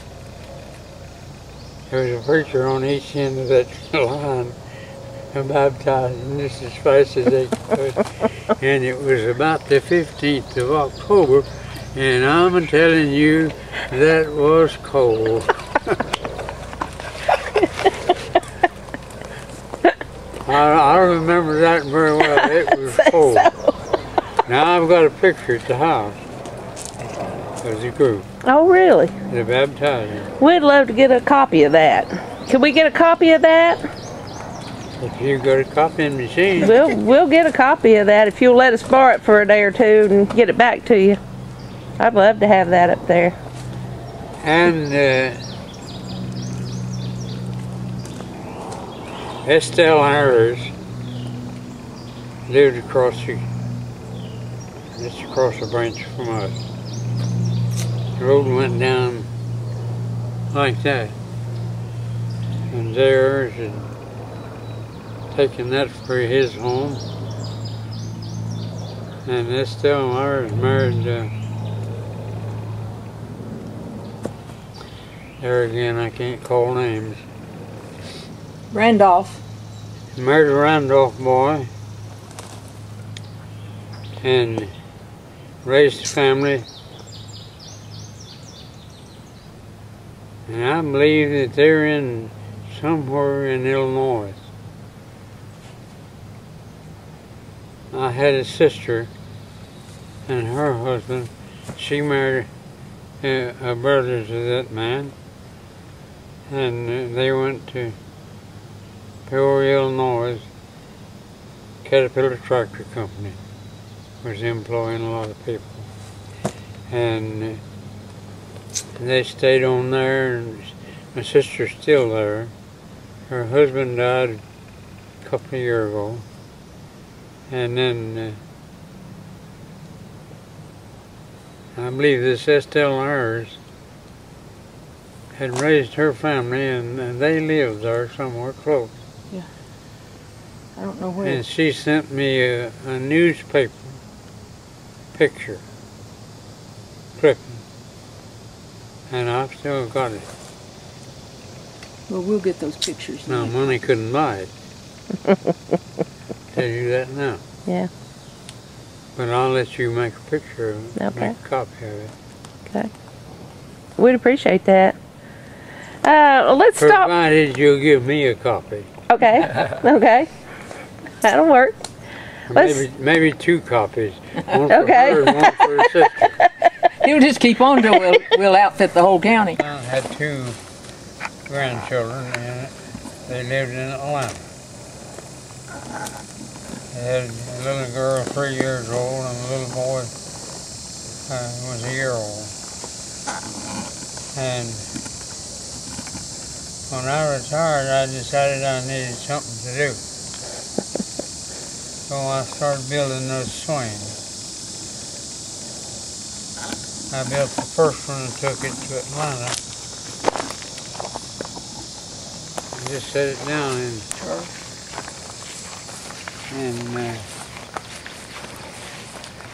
Speaker 2: there was a preacher on each end of that line baptizing just as fast as they could. And it was about the 15th of October, and I'm telling you, that was cold. I remember that very well. It was cold. Now I've got a picture at the house of the group.
Speaker 1: Oh, really?
Speaker 2: The baptizing.
Speaker 1: We'd love to get a copy of that. Can we get a copy of that?
Speaker 2: If you've got a copying machine.
Speaker 1: We'll get a copy of that if you'll let us borrow it for a day or two and get it back to you. I'd love to have that up there.
Speaker 2: And Estelle Harris lived across the branch from us. The road went down like that, and theirs had taken that for his home. And Estelle Harris married there again, I can't call names.
Speaker 3: Randolph.
Speaker 2: Married a Randolph boy and raised a family. And I believe that they're in somewhere in Illinois. I had a sister and her husband. She married a brother to that man, and they went to Peoria, Illinois. Caterpillar Tractor Company was employing a lot of people, and they stayed on there. And my sister's still there. Her husband died a couple of years ago, and then I believe this Estelle Harris had raised her family, and they lived there somewhere close.
Speaker 3: Yeah. I don't know where.
Speaker 2: And she sent me a newspaper picture clipping, and I've still got it.
Speaker 3: Well, we'll get those pictures.
Speaker 2: Now, money couldn't buy it. Tell you that now.
Speaker 1: Yeah.
Speaker 2: But I'll let you make a picture of it,
Speaker 1: Okay.
Speaker 2: make a copy of it.
Speaker 1: Okay. We'd appreciate that. Let's stop.
Speaker 2: Provided you'll give me a copy.
Speaker 1: Okay. Okay. That'll work.
Speaker 2: Maybe two copies. One for
Speaker 1: Okay.
Speaker 2: her and one for her sister.
Speaker 3: He'll just keep on till we'll outfit the whole county.
Speaker 2: I had two grandchildren, and they lived in Atlanta. They had a little girl 3 years old, and a little boy was a year old. And when I retired, I decided I needed something to do. So I started building those swings. I built the first one and took it to Atlanta. I just set it down in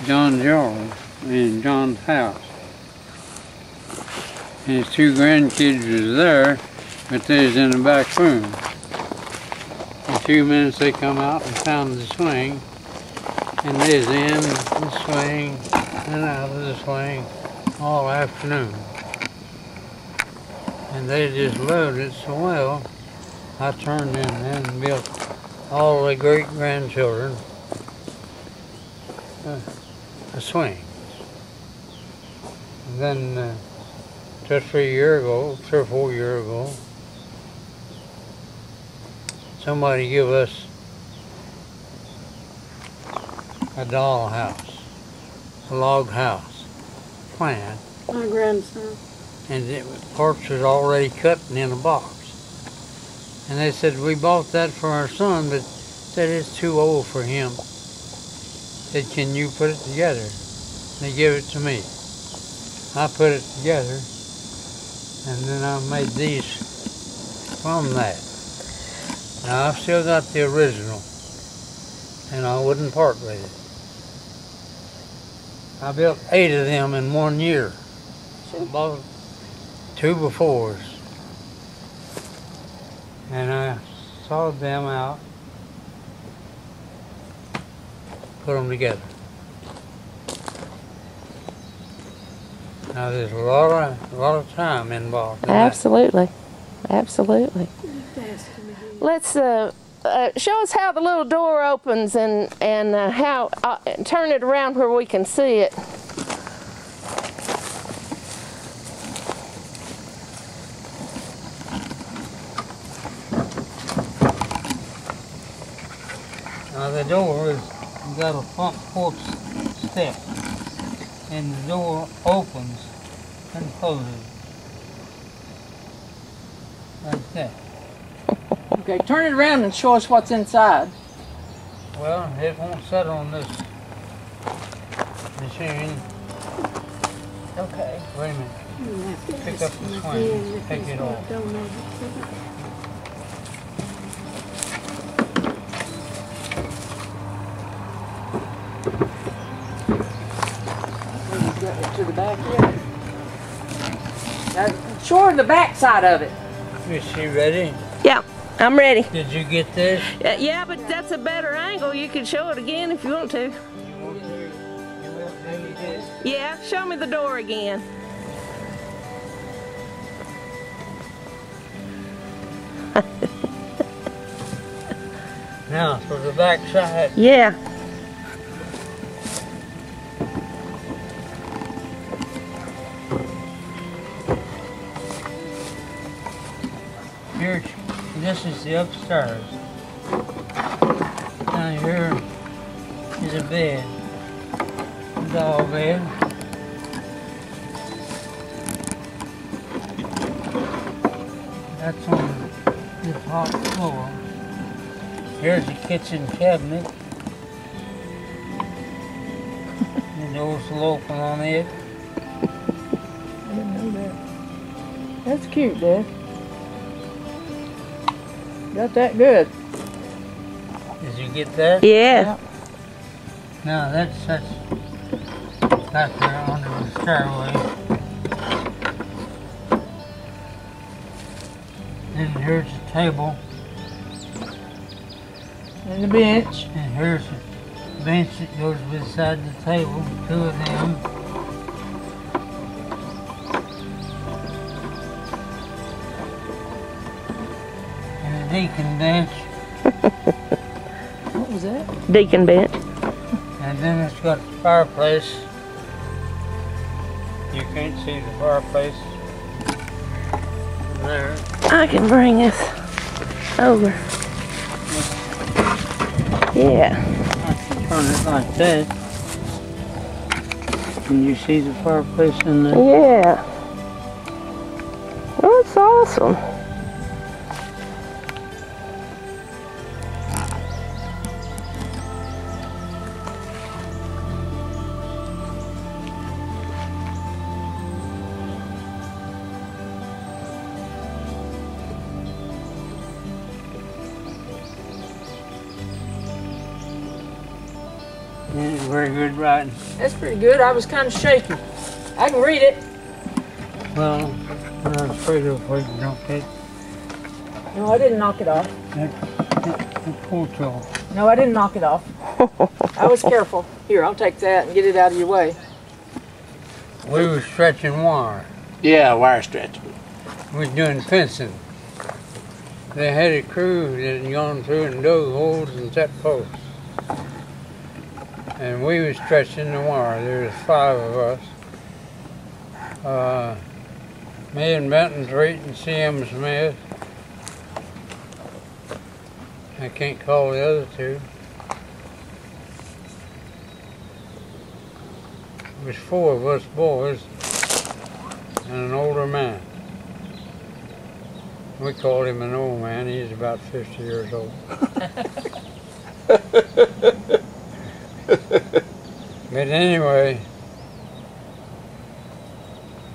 Speaker 2: John George, in John's house. And his two grandkids was there, but they was in the back room. In a few minutes they come out and found the swing, and they was in the swing and out of the swing all afternoon. And they just loved it so well, I turned in and built all the great-grandchildren a swing. And then just 3 or 4 years ago, somebody give us a doll house, a log house plan.
Speaker 5: My grandson.
Speaker 2: And the parts was already cut and in a box. And they said, we bought that for our son, but said it's too old for him. Said, can you put it together? They give it to me. I put it together, and then I made these from that. Now I've still got the original, and I wouldn't part with it. I built 8 of them in 1 year. I bought 2 befores. And I sawed them out, put them together. Now there's a lot of time involved in
Speaker 1: Absolutely. Absolutely. Let's show us how the little door opens and how turn it around where we can see it.
Speaker 2: Now the door is got a front porch step, and the door opens and closes like that.
Speaker 3: Okay, turn it around and show us what's inside.
Speaker 2: Well, it won't sit on this machine.
Speaker 3: Okay.
Speaker 2: Wait a minute. Pick up the swing, take it off.
Speaker 3: To the back here. Now, show her the back side of it.
Speaker 2: Is she ready?
Speaker 1: Yeah, I'm ready.
Speaker 2: Did you get this?
Speaker 1: Yeah, but that's a better angle. You can show it again if you want to.
Speaker 2: You want to? You will do this?
Speaker 1: Yeah, show me the door again.
Speaker 2: Now for the back side.
Speaker 1: Yeah.
Speaker 2: Here, this is the upstairs. Down here is a bed, a doll bed. That's on the top floor. Here's the kitchen cabinet. The doors will open on it.
Speaker 3: I didn't know that. That's cute, Dad. Got that good.
Speaker 2: Did you get that?
Speaker 1: Yeah.
Speaker 2: Now that's back there under the stairway. Then here's the table.
Speaker 3: And the bench.
Speaker 2: And here's the bench that goes beside the table, 2 of them. And a deacon bench.
Speaker 3: What was that?
Speaker 1: Deacon bench.
Speaker 2: And then it's got the fireplace. You can't see the fireplace there.
Speaker 1: I can bring this over. Yeah.
Speaker 2: I can turn it like that. Can you see the fireplace in there?
Speaker 1: Yeah. Oh, it's awesome.
Speaker 2: Yeah, very good writing.
Speaker 3: That's pretty good. I was kind of shaky. I can read it.
Speaker 2: Well, I'm afraid of if we don't get
Speaker 3: No, I didn't knock it off.
Speaker 2: that porch off.
Speaker 3: No, I didn't knock it off. I was careful. Here, I'll take that and get it out of your way.
Speaker 2: We were stretching wire.
Speaker 4: Yeah, wire stretching.
Speaker 2: was doing fencing. They had a crew that had gone through and dug holes and set posts. And we was stretching the wire. There was 5 of us. Me and Benton Street and C.M. Smith. I can't call the other 2. It was 4 of us boys and an older man. We called him an old man. He's about 50 years old. But anyway,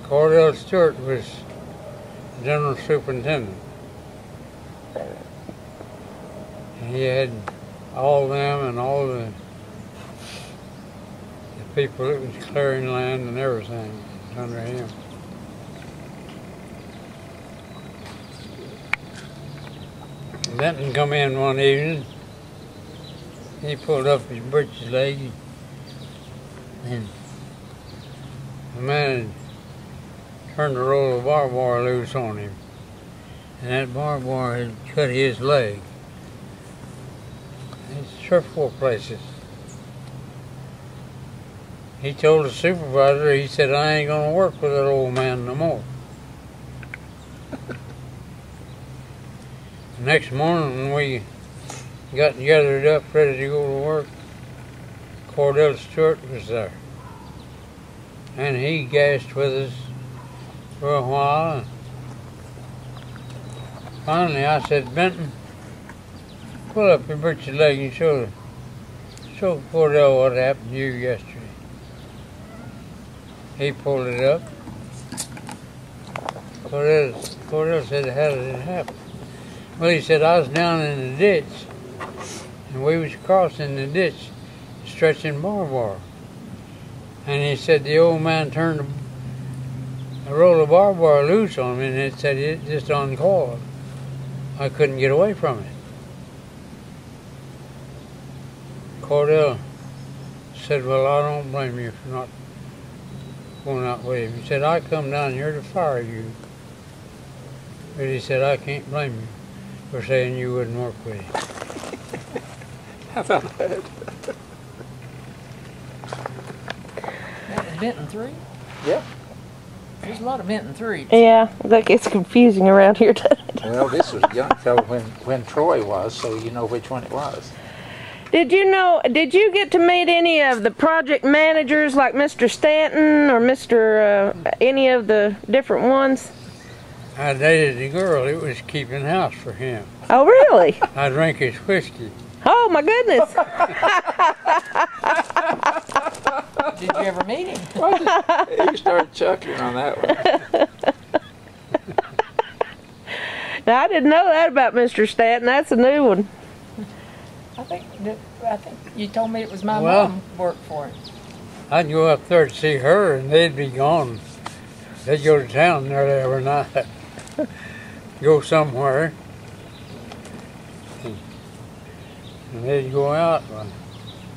Speaker 2: Cordell Stewart was general superintendent. He had all them and all the people that was clearing land and everything under him. Benton come in one evening. He pulled up his breeches leg, and the man had turned a roll of barbed wire loose on him, and that barbed wire had cut his leg. It's 3 or 4 places. He told the supervisor, he said, I ain't gonna work with that old man no more. The next morning when we got gathered up, ready to go to work, Cordell Stewart was there. And he gassed with us for a while. And finally I said, Benton, pull up your breeches leg and show Cordell what happened to you yesterday. He pulled it up. Cordell said, how did it happen? Well, he said, I was down in the ditch, and we was crossing the ditch, stretching barbed wire. And he said the old man turned a roll of barbed wire loose on me, and it said it just uncoiled. I couldn't get away from it. Cordell said, well, I don't blame you for not going out with him. He said, I come down here to fire you. But he said, I can't blame you for saying you wouldn't work with him.
Speaker 4: How about that?
Speaker 3: That was Benton 3?
Speaker 4: Yeah.
Speaker 3: There's a lot of Benton 3s.
Speaker 1: Yeah, that gets confusing around here, doesn't it?
Speaker 4: Well, this was a young fellow when Troy was, so you know which one it was.
Speaker 1: Did you get to meet any of the project managers like Mr. Stanton or Mr. Any of the different ones?
Speaker 2: I dated a girl that was keeping house for him.
Speaker 1: Oh, really?
Speaker 2: I drank his whiskey.
Speaker 1: Oh, my goodness.
Speaker 3: Did you ever meet him?
Speaker 4: You started chuckling on that one.
Speaker 1: Now, I didn't know that about Mr. Stanton. That's a new one.
Speaker 3: I think you told me it was my
Speaker 2: Well,
Speaker 3: mom worked for him.
Speaker 2: I'd go up there to see her, and they'd be gone. They'd go to town nearly every night. Go somewhere. And they'd go out.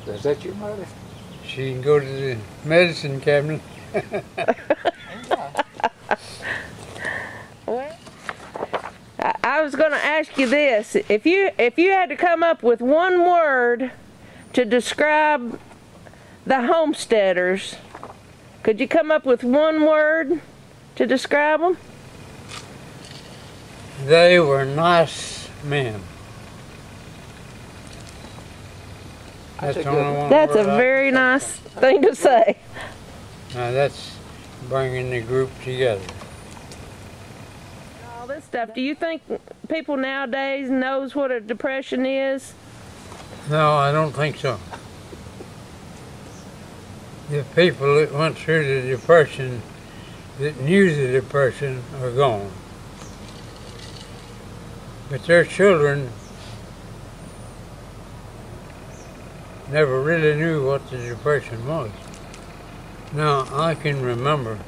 Speaker 4: Is that your mother?
Speaker 2: She'd go to the medicine cabinet.
Speaker 1: Well, I was going to ask you this: if you had to come up with one word to describe the Homesteaders, could you come up with one word to describe them?
Speaker 2: They were nice men. That's the only one
Speaker 1: That's a
Speaker 2: word
Speaker 1: very nice thing to say.
Speaker 2: Now that's bringing the group together.
Speaker 1: All this stuff. Do you think people nowadays knows what a depression is?
Speaker 2: No, I don't think so. The people that went through the Depression, that knew the Depression, are gone. But their children never really knew what the Depression was. Now, I can remember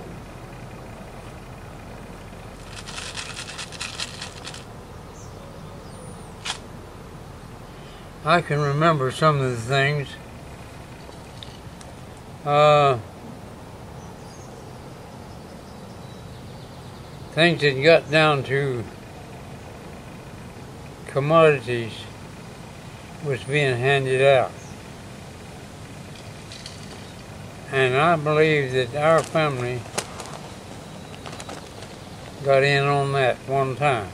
Speaker 2: some of the things. things had got down to commodities was being handed out. And I believe that our family got in on that one time.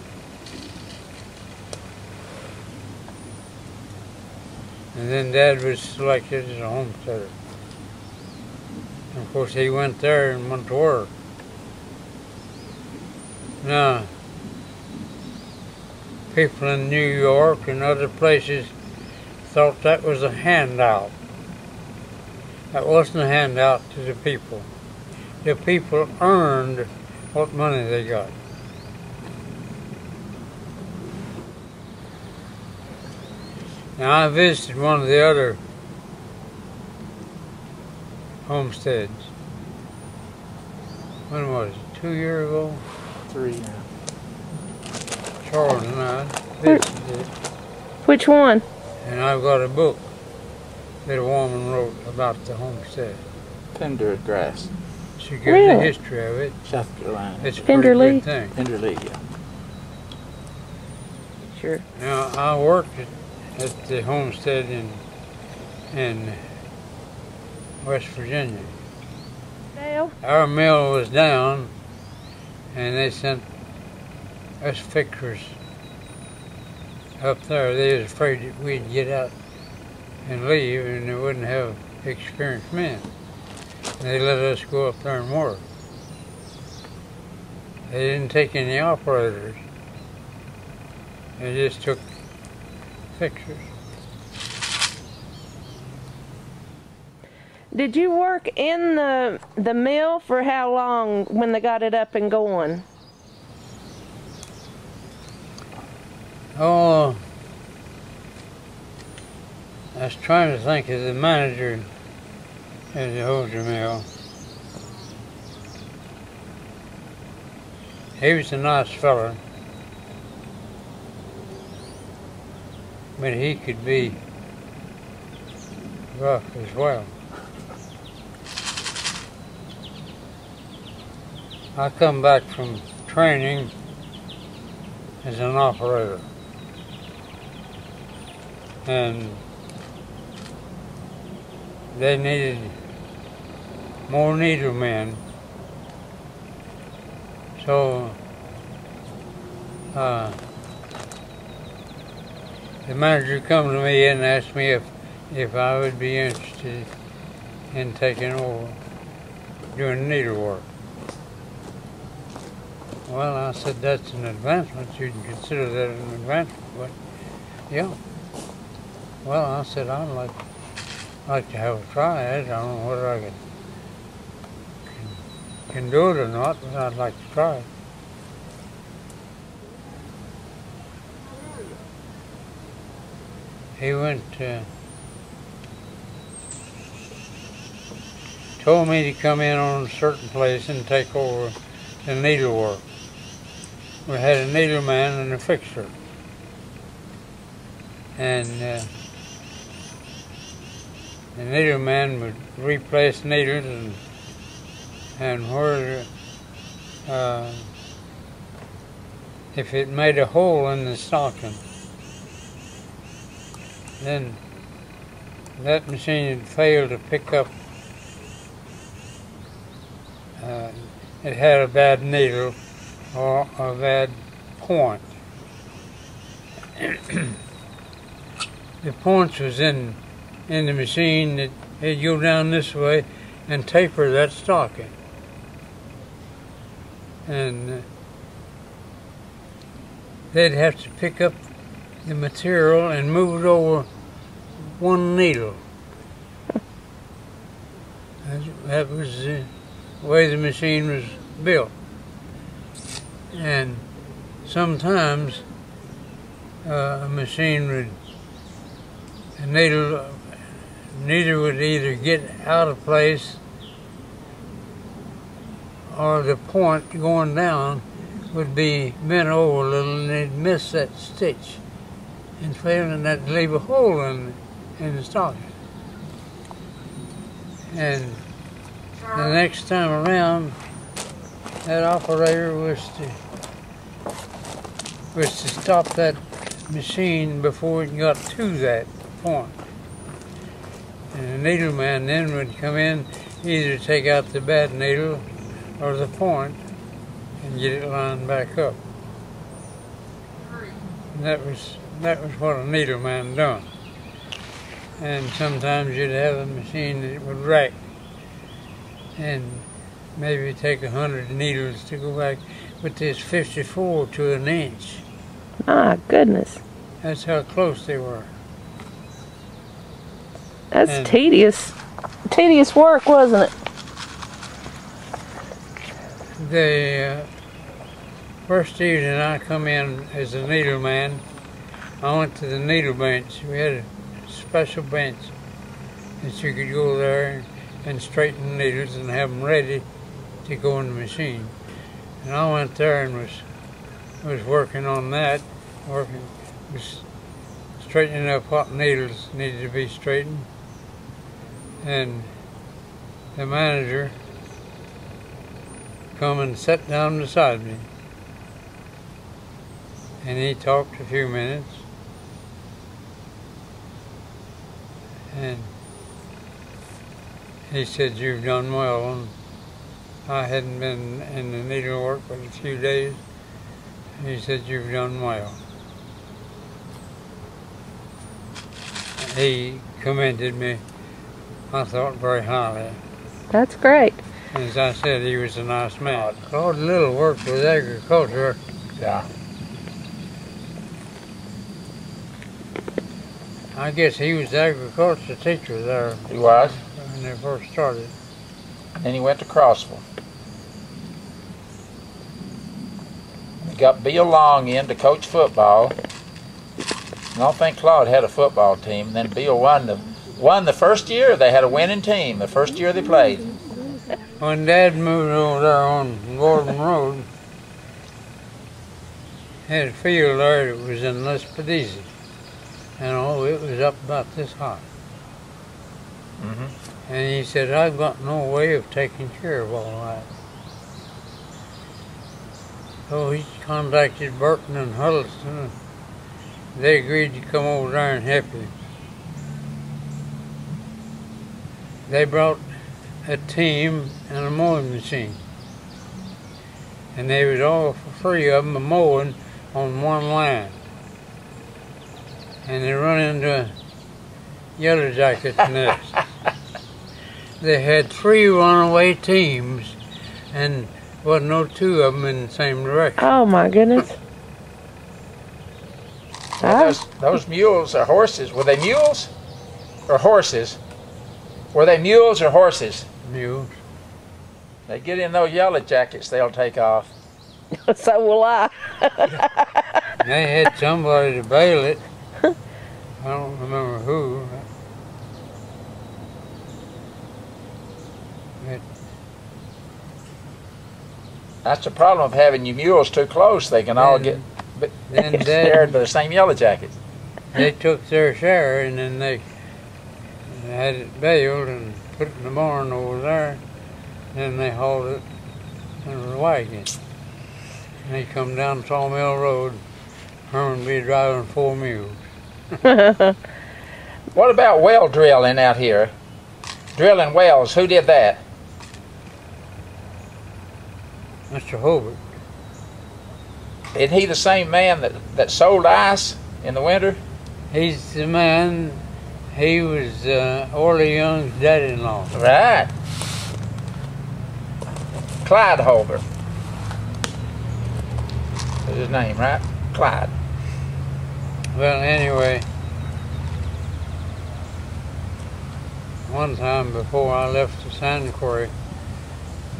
Speaker 2: And then Dad was selected as a homesteader. And of course he went there and went to work. Now, people in New York and other places thought that was a handout. That wasn't a handout to the people. The people earned what money they got. Now I visited one of the other homesteads. When was it? 2 years ago?
Speaker 4: 3 now.
Speaker 2: Charles and I visited it.
Speaker 1: Which one?
Speaker 2: And I've got a book that a woman wrote about the homestead.
Speaker 4: Pendergrass,
Speaker 2: She gives
Speaker 1: Really?
Speaker 2: the history of it.
Speaker 4: South Carolina.
Speaker 2: It's a pretty
Speaker 1: Penderley?
Speaker 2: good thing.
Speaker 4: Penderley, yeah.
Speaker 1: Sure.
Speaker 2: Now I worked at the homestead in West Virginia.
Speaker 1: Dale?
Speaker 2: Our mill was down, and they sent us fixers up there. They was afraid that we'd get out and leave, and they wouldn't have experienced men. And they let us go up there and work. They didn't take any operators. They just took fixers.
Speaker 1: Did you work in the mill for how long when they got it up and going?
Speaker 2: Oh, I was trying to think of the manager at the Hosiery Mill. He was a nice fella, but he could be rough as well. I come back from training as an operator, and they needed more needlemen. So the manager come to me and asked me if I would be interested in taking over doing needlework. Well, I said that's an advancement. You can consider that an advancement, but yeah. Well, I said I'd like to have a try at it. I don't know whether I can do it or not, but I'd like to try it. He went, told me to come in on a certain place and take over the needlework. We had a needleman and a fixer. And the needleman would replace needles and where if it made a hole in the stocking, then that machine had failed to pick up. It had a bad needle or a bad point. The points was in the machine that it'd go down this way and taper that stocking. And they'd have to pick up the material and move it over one needle. That was the way the machine was built. And sometimes a machine would, a needle would either get out of place or the point going down would be bent over a little and they'd miss that stitch and fail, and that'd leave a hole in the stocking. And the next time around, that operator was to stop that machine before it got to that point. And the needleman then would come in, either take out the bad needle or the point and get it lined back up. And that was what a needleman done. And sometimes you'd have a machine that would rack and maybe take 100 needles to go back, but there's 54 to an inch.
Speaker 1: My goodness.
Speaker 2: That's how close they were.
Speaker 1: That's tedious work, wasn't it?
Speaker 2: The first evening I come in as a needleman, I went to the needle bench. We had a special bench that you could go there and straighten the needles and have them ready to go in the machine. And I went there and was working on that, was straightening up what needles needed to be straightened. And the manager come and sat down beside me. And he talked a few minutes. And he said, "You've done well." And I hadn't been in the needlework but a few days. He said, "You've done well." He commended me, I thought, very highly.
Speaker 1: That's great.
Speaker 2: As I said, he was a nice man. Claude Little worked with agriculture.
Speaker 4: Yeah.
Speaker 2: I guess he was the agriculture teacher there
Speaker 4: He was.
Speaker 2: when they first started.
Speaker 4: Then he went to Crossville. He got Bill Long in to coach football. I don't think Claude had a football team. Then Bill won the first year. They had a winning team the first year they played.
Speaker 2: When Dad moved over there on Gordon Road, had a field there that was in Lespedisi. And it was up about this high.
Speaker 4: Mm-hmm.
Speaker 2: And he said, "I've got no way of taking care of all that." So he contacted Burton and Huddleston. They agreed to come over there and help him. They brought a team and a mowing machine. And they was all three of them mowing on one line. And they run into a yellow jacket's nest. They had 3 runaway teams, and wasn't no 2 of them in the same direction.
Speaker 1: Oh my goodness.
Speaker 4: Well, those mules or horses, were they mules or horses? Were they mules or horses?
Speaker 2: Mules.
Speaker 4: They get in those yellow jackets, they'll take off.
Speaker 1: So will I.
Speaker 2: They had somebody to bail it. I don't remember who.
Speaker 4: That's the problem of having your mules too close. They can all get scared by the same yellow jackets.
Speaker 2: They took their share, and then they had it baled and put it in the barn over there. Then they hauled it in a wagon. And they come down Sawmill Road. Herman be driving 4 mules.
Speaker 4: What about well drilling out here? Drilling wells, who did that?
Speaker 2: Mr. Hobart.
Speaker 4: Isn't he the same man that sold ice in the winter?
Speaker 2: He's the man, he was Orly Young's dad-in-law.
Speaker 4: Right. Clyde Hobart. That's his name, right? Clyde.
Speaker 2: Well, anyway, one time before I left the Sand Quarry,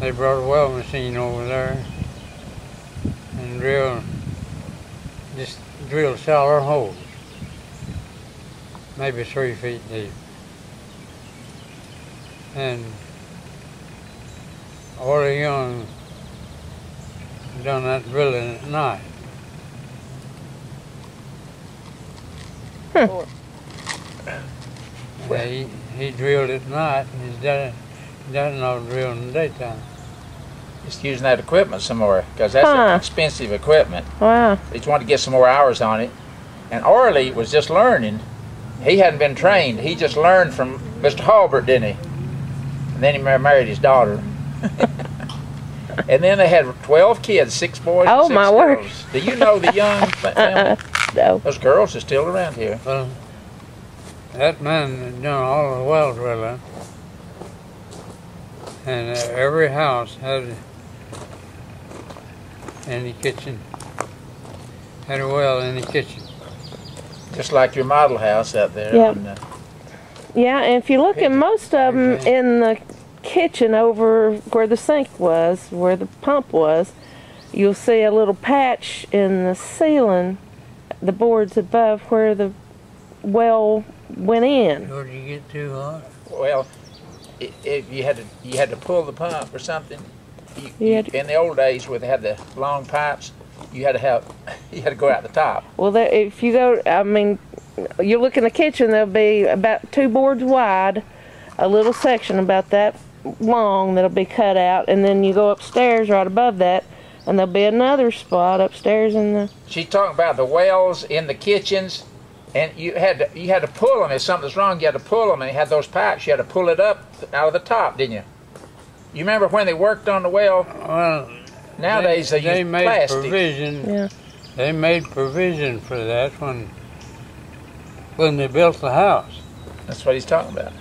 Speaker 2: they brought a well machine over there and drilled shallow holes, maybe 3 feet deep. And Orly Young done that drilling at night. He drilled at night, and his dad-in-law drilled in the daytime.
Speaker 4: Just using that equipment some more, because that's expensive equipment.
Speaker 1: Wow.
Speaker 4: He just wanted to get some more hours on it. And Orly was just learning. He hadn't been trained. He just learned from Mr. Halbert, didn't he? And then he married his daughter. And then they had 12 kids, 6 boys and 6
Speaker 1: my
Speaker 4: girls.
Speaker 1: word.
Speaker 4: Do you know the Young family?
Speaker 1: No.
Speaker 4: Those girls are still around here.
Speaker 2: Well, that man had done all the wells well, and every house had in the kitchen, had a well in the kitchen.
Speaker 4: Just like your model house out there.
Speaker 1: Yeah. Yeah, and if you look at most of them in the kitchen over where the sink was, where the pump was, you'll see a little patch in the ceiling, the boards above where the well went in.
Speaker 2: Would you get too hot?
Speaker 4: Well, if you had to pull the pump or something.
Speaker 1: You
Speaker 4: in the old days, where they had the long pipes, you had to go out the top.
Speaker 1: Well, if you go, I mean, you look in the kitchen, there'll be about 2 boards wide, a little section about that long that'll be cut out, and then you go upstairs right above that, and there'll be another spot upstairs in the...
Speaker 4: She's talking about the wells in the kitchens, and you had to pull them. If something's wrong, you had to pull them, and you had those pipes. You had to pull it up out of the top, didn't you? You remember when they worked on the well?
Speaker 2: Well,
Speaker 4: nowadays they use
Speaker 2: made
Speaker 4: plastic.
Speaker 2: Provision.
Speaker 1: Yeah.
Speaker 2: They made provision for that when they built the house.
Speaker 4: That's what he's talking about.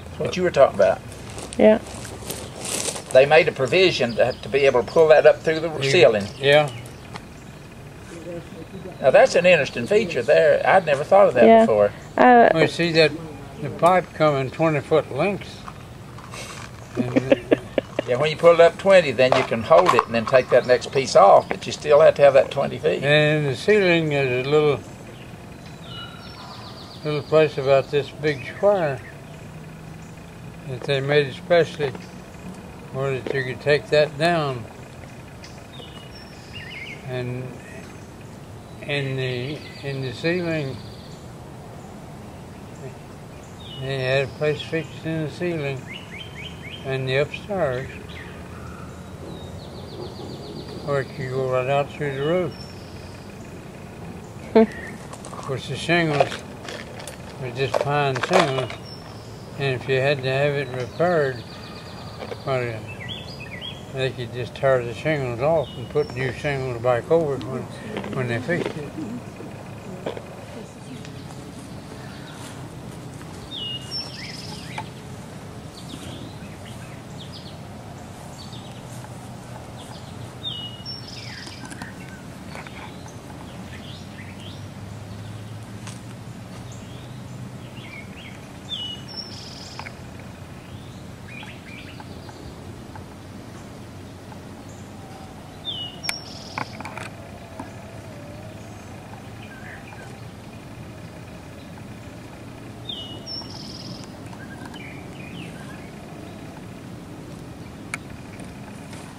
Speaker 4: That's what you were talking about.
Speaker 1: Yeah.
Speaker 4: They made a provision to be able to pull that up through the ceiling.
Speaker 2: Yeah.
Speaker 4: Now that's an interesting feature there. I'd never thought of that before.
Speaker 2: We see that the pipe come in 20-foot lengths. And,
Speaker 4: yeah, when you pull it up 20, then you can hold it and then take that next piece off, but you still have to have that 20 feet.
Speaker 2: and the ceiling is a little place about this big square that they made especially where that you could take that down. And in the ceiling, they had a place fixed in the ceiling and the upstairs where it could go right out through the roof. Of course, the shingles were just pine shingles, and if you had to have it repaired, well, they could just tear the shingles off and put new shingles back over it when they fixed it.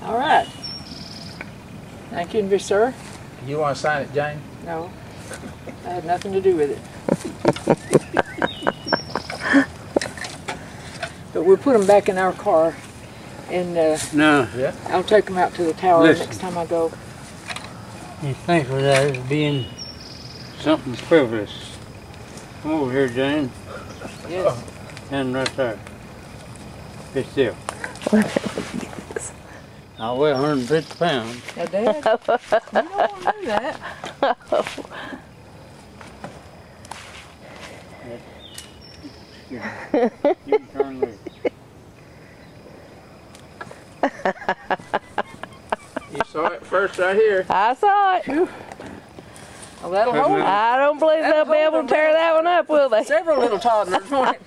Speaker 3: All right. Thank you, sir.
Speaker 4: You want to sign it, Jane?
Speaker 3: No, I had nothing to do with it. But we'll put them back in our car, and
Speaker 2: No,
Speaker 3: I'll take them out to the tower
Speaker 2: Listen.
Speaker 3: next time I go.
Speaker 2: you think of that as being something frivolous. Come over here, Jane.
Speaker 3: Yes.
Speaker 2: And right there. Be still. I weigh 150 pounds.
Speaker 3: Now, Dad, you don't want to do that.
Speaker 2: You can turn loose.
Speaker 4: You saw it first right here.
Speaker 1: I saw it.
Speaker 3: Well, that'll hold.
Speaker 1: I don't believe they'll be able to tear that one up, will they?
Speaker 3: Several little toddlers, won't it?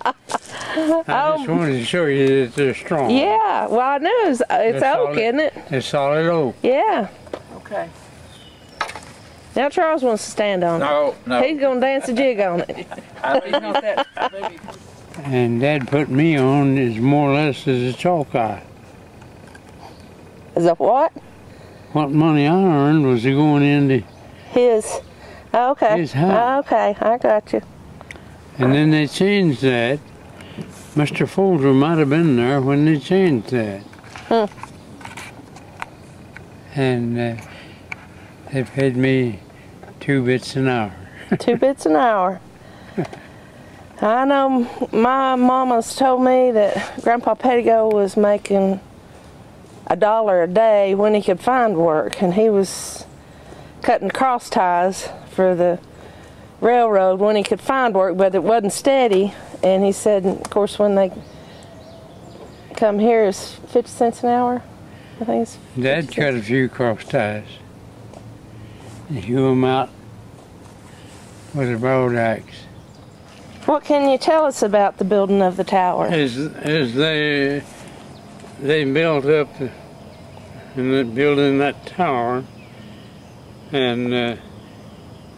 Speaker 2: I just wanted to show you that they're strong.
Speaker 1: Yeah, well, I knew it's oak,
Speaker 2: solid.
Speaker 1: isn't it?
Speaker 2: It's solid oak.
Speaker 1: Yeah.
Speaker 3: Okay.
Speaker 1: Now Charles wants to stand on it.
Speaker 4: No.
Speaker 1: He's going to dance a jig on it.
Speaker 3: He's not that baby.
Speaker 2: And Dad put me on is more or less as a chalk eye.
Speaker 1: Is that what?
Speaker 2: What money I earned was going into,
Speaker 1: His. Okay.
Speaker 2: His hat.
Speaker 1: Okay, I got you.
Speaker 2: and then they changed that. Mr. Folger might have been there when they changed that. and they paid me 2 bits an hour.
Speaker 1: 2 bits an hour. I know my mama's told me that Grandpa Pettigo was making $1 a day when he could find work, and he was cutting cross ties for the railroad when he could find work, but it wasn't steady. And he said, of course, when they come here, it's 50 cents an hour. I think it's
Speaker 2: Dad cut a few cross ties and hew them out with a broad axe.
Speaker 1: What can you tell us about the building of the tower?
Speaker 2: As they built up and building that tower, and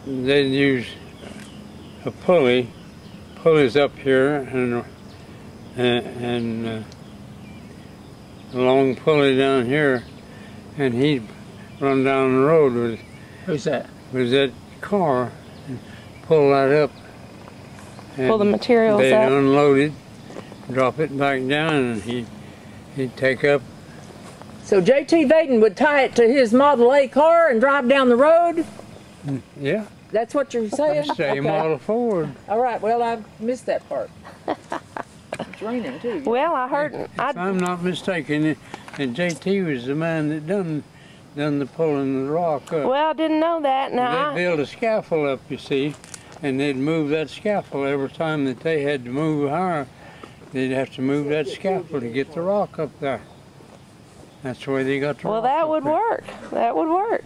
Speaker 2: they'd use a pulleys up here, and a long pulley down here, and he'd run down the road with.
Speaker 4: Who's that?
Speaker 2: With that car, and pull that up.
Speaker 1: Pull the materials
Speaker 2: they'd
Speaker 1: up.
Speaker 2: Unload it, drop it back down, and he'd take up.
Speaker 3: So J.T. Vaden would tie it to his Model A car and drive down the road?
Speaker 2: Yeah.
Speaker 3: That's what you're saying?
Speaker 2: Same Model Ford.
Speaker 3: All right, well, I missed that part. It's raining, too.
Speaker 1: Well, I heard...
Speaker 2: If I'm not mistaken, and J.T. was the man that done the pulling of the rock up.
Speaker 1: Well, I didn't know that. Now,
Speaker 2: They'd build a scaffold up, you see, and they'd move that scaffold every time that they had to move higher. They'd have to move that scaffold to get the rock up there. That's where they got the
Speaker 1: well,
Speaker 2: rock
Speaker 1: that
Speaker 2: up
Speaker 1: would
Speaker 2: there.
Speaker 1: work. That would work.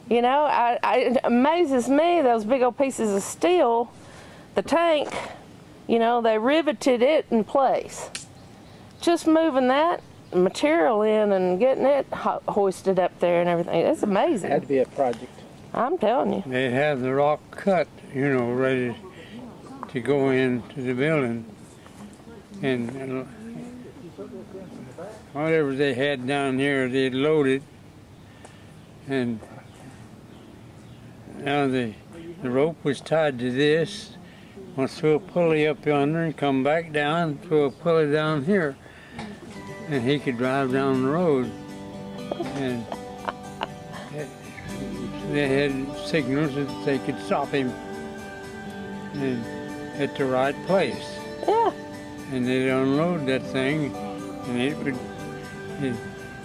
Speaker 1: You know, it amazes me, those big old pieces of steel, the tank, you know, they riveted it in place. Just moving that material in and getting it hoisted up there and everything, it's amazing.
Speaker 4: It had to be a project.
Speaker 1: I'm telling you.
Speaker 2: They'd have the rock cut, you know, ready to go into the building. And whatever they had down here, they'd load it. And now the rope was tied to this. Went through a pulley up yonder and come back down through a pulley down here. And he could drive down the road. And they had signals that they could stop him and at the right place.
Speaker 1: Yeah.
Speaker 2: And they'd unload that thing, and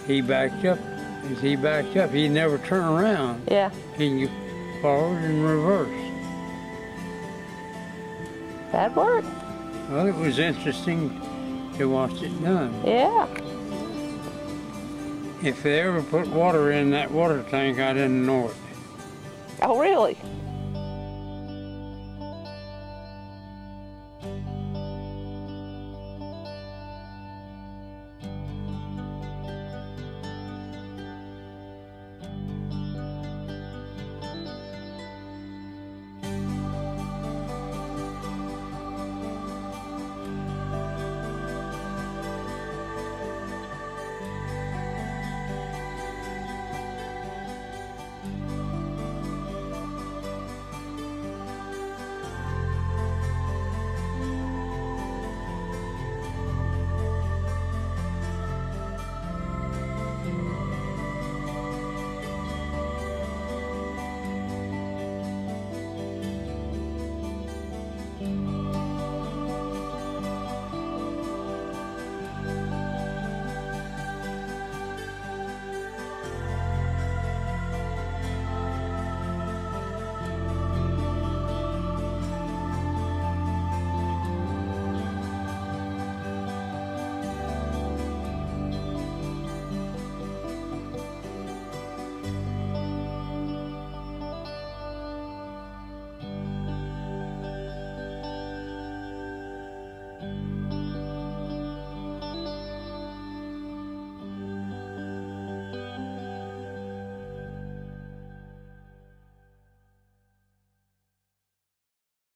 Speaker 2: he backed up. As he backed up, he'd never turn around.
Speaker 1: Yeah.
Speaker 2: He'd go forward and reverse.
Speaker 1: That'd work.
Speaker 2: Well, it was interesting to watch it done.
Speaker 1: Yeah.
Speaker 2: If they ever put water in that water tank, I didn't know it.
Speaker 1: Oh, really?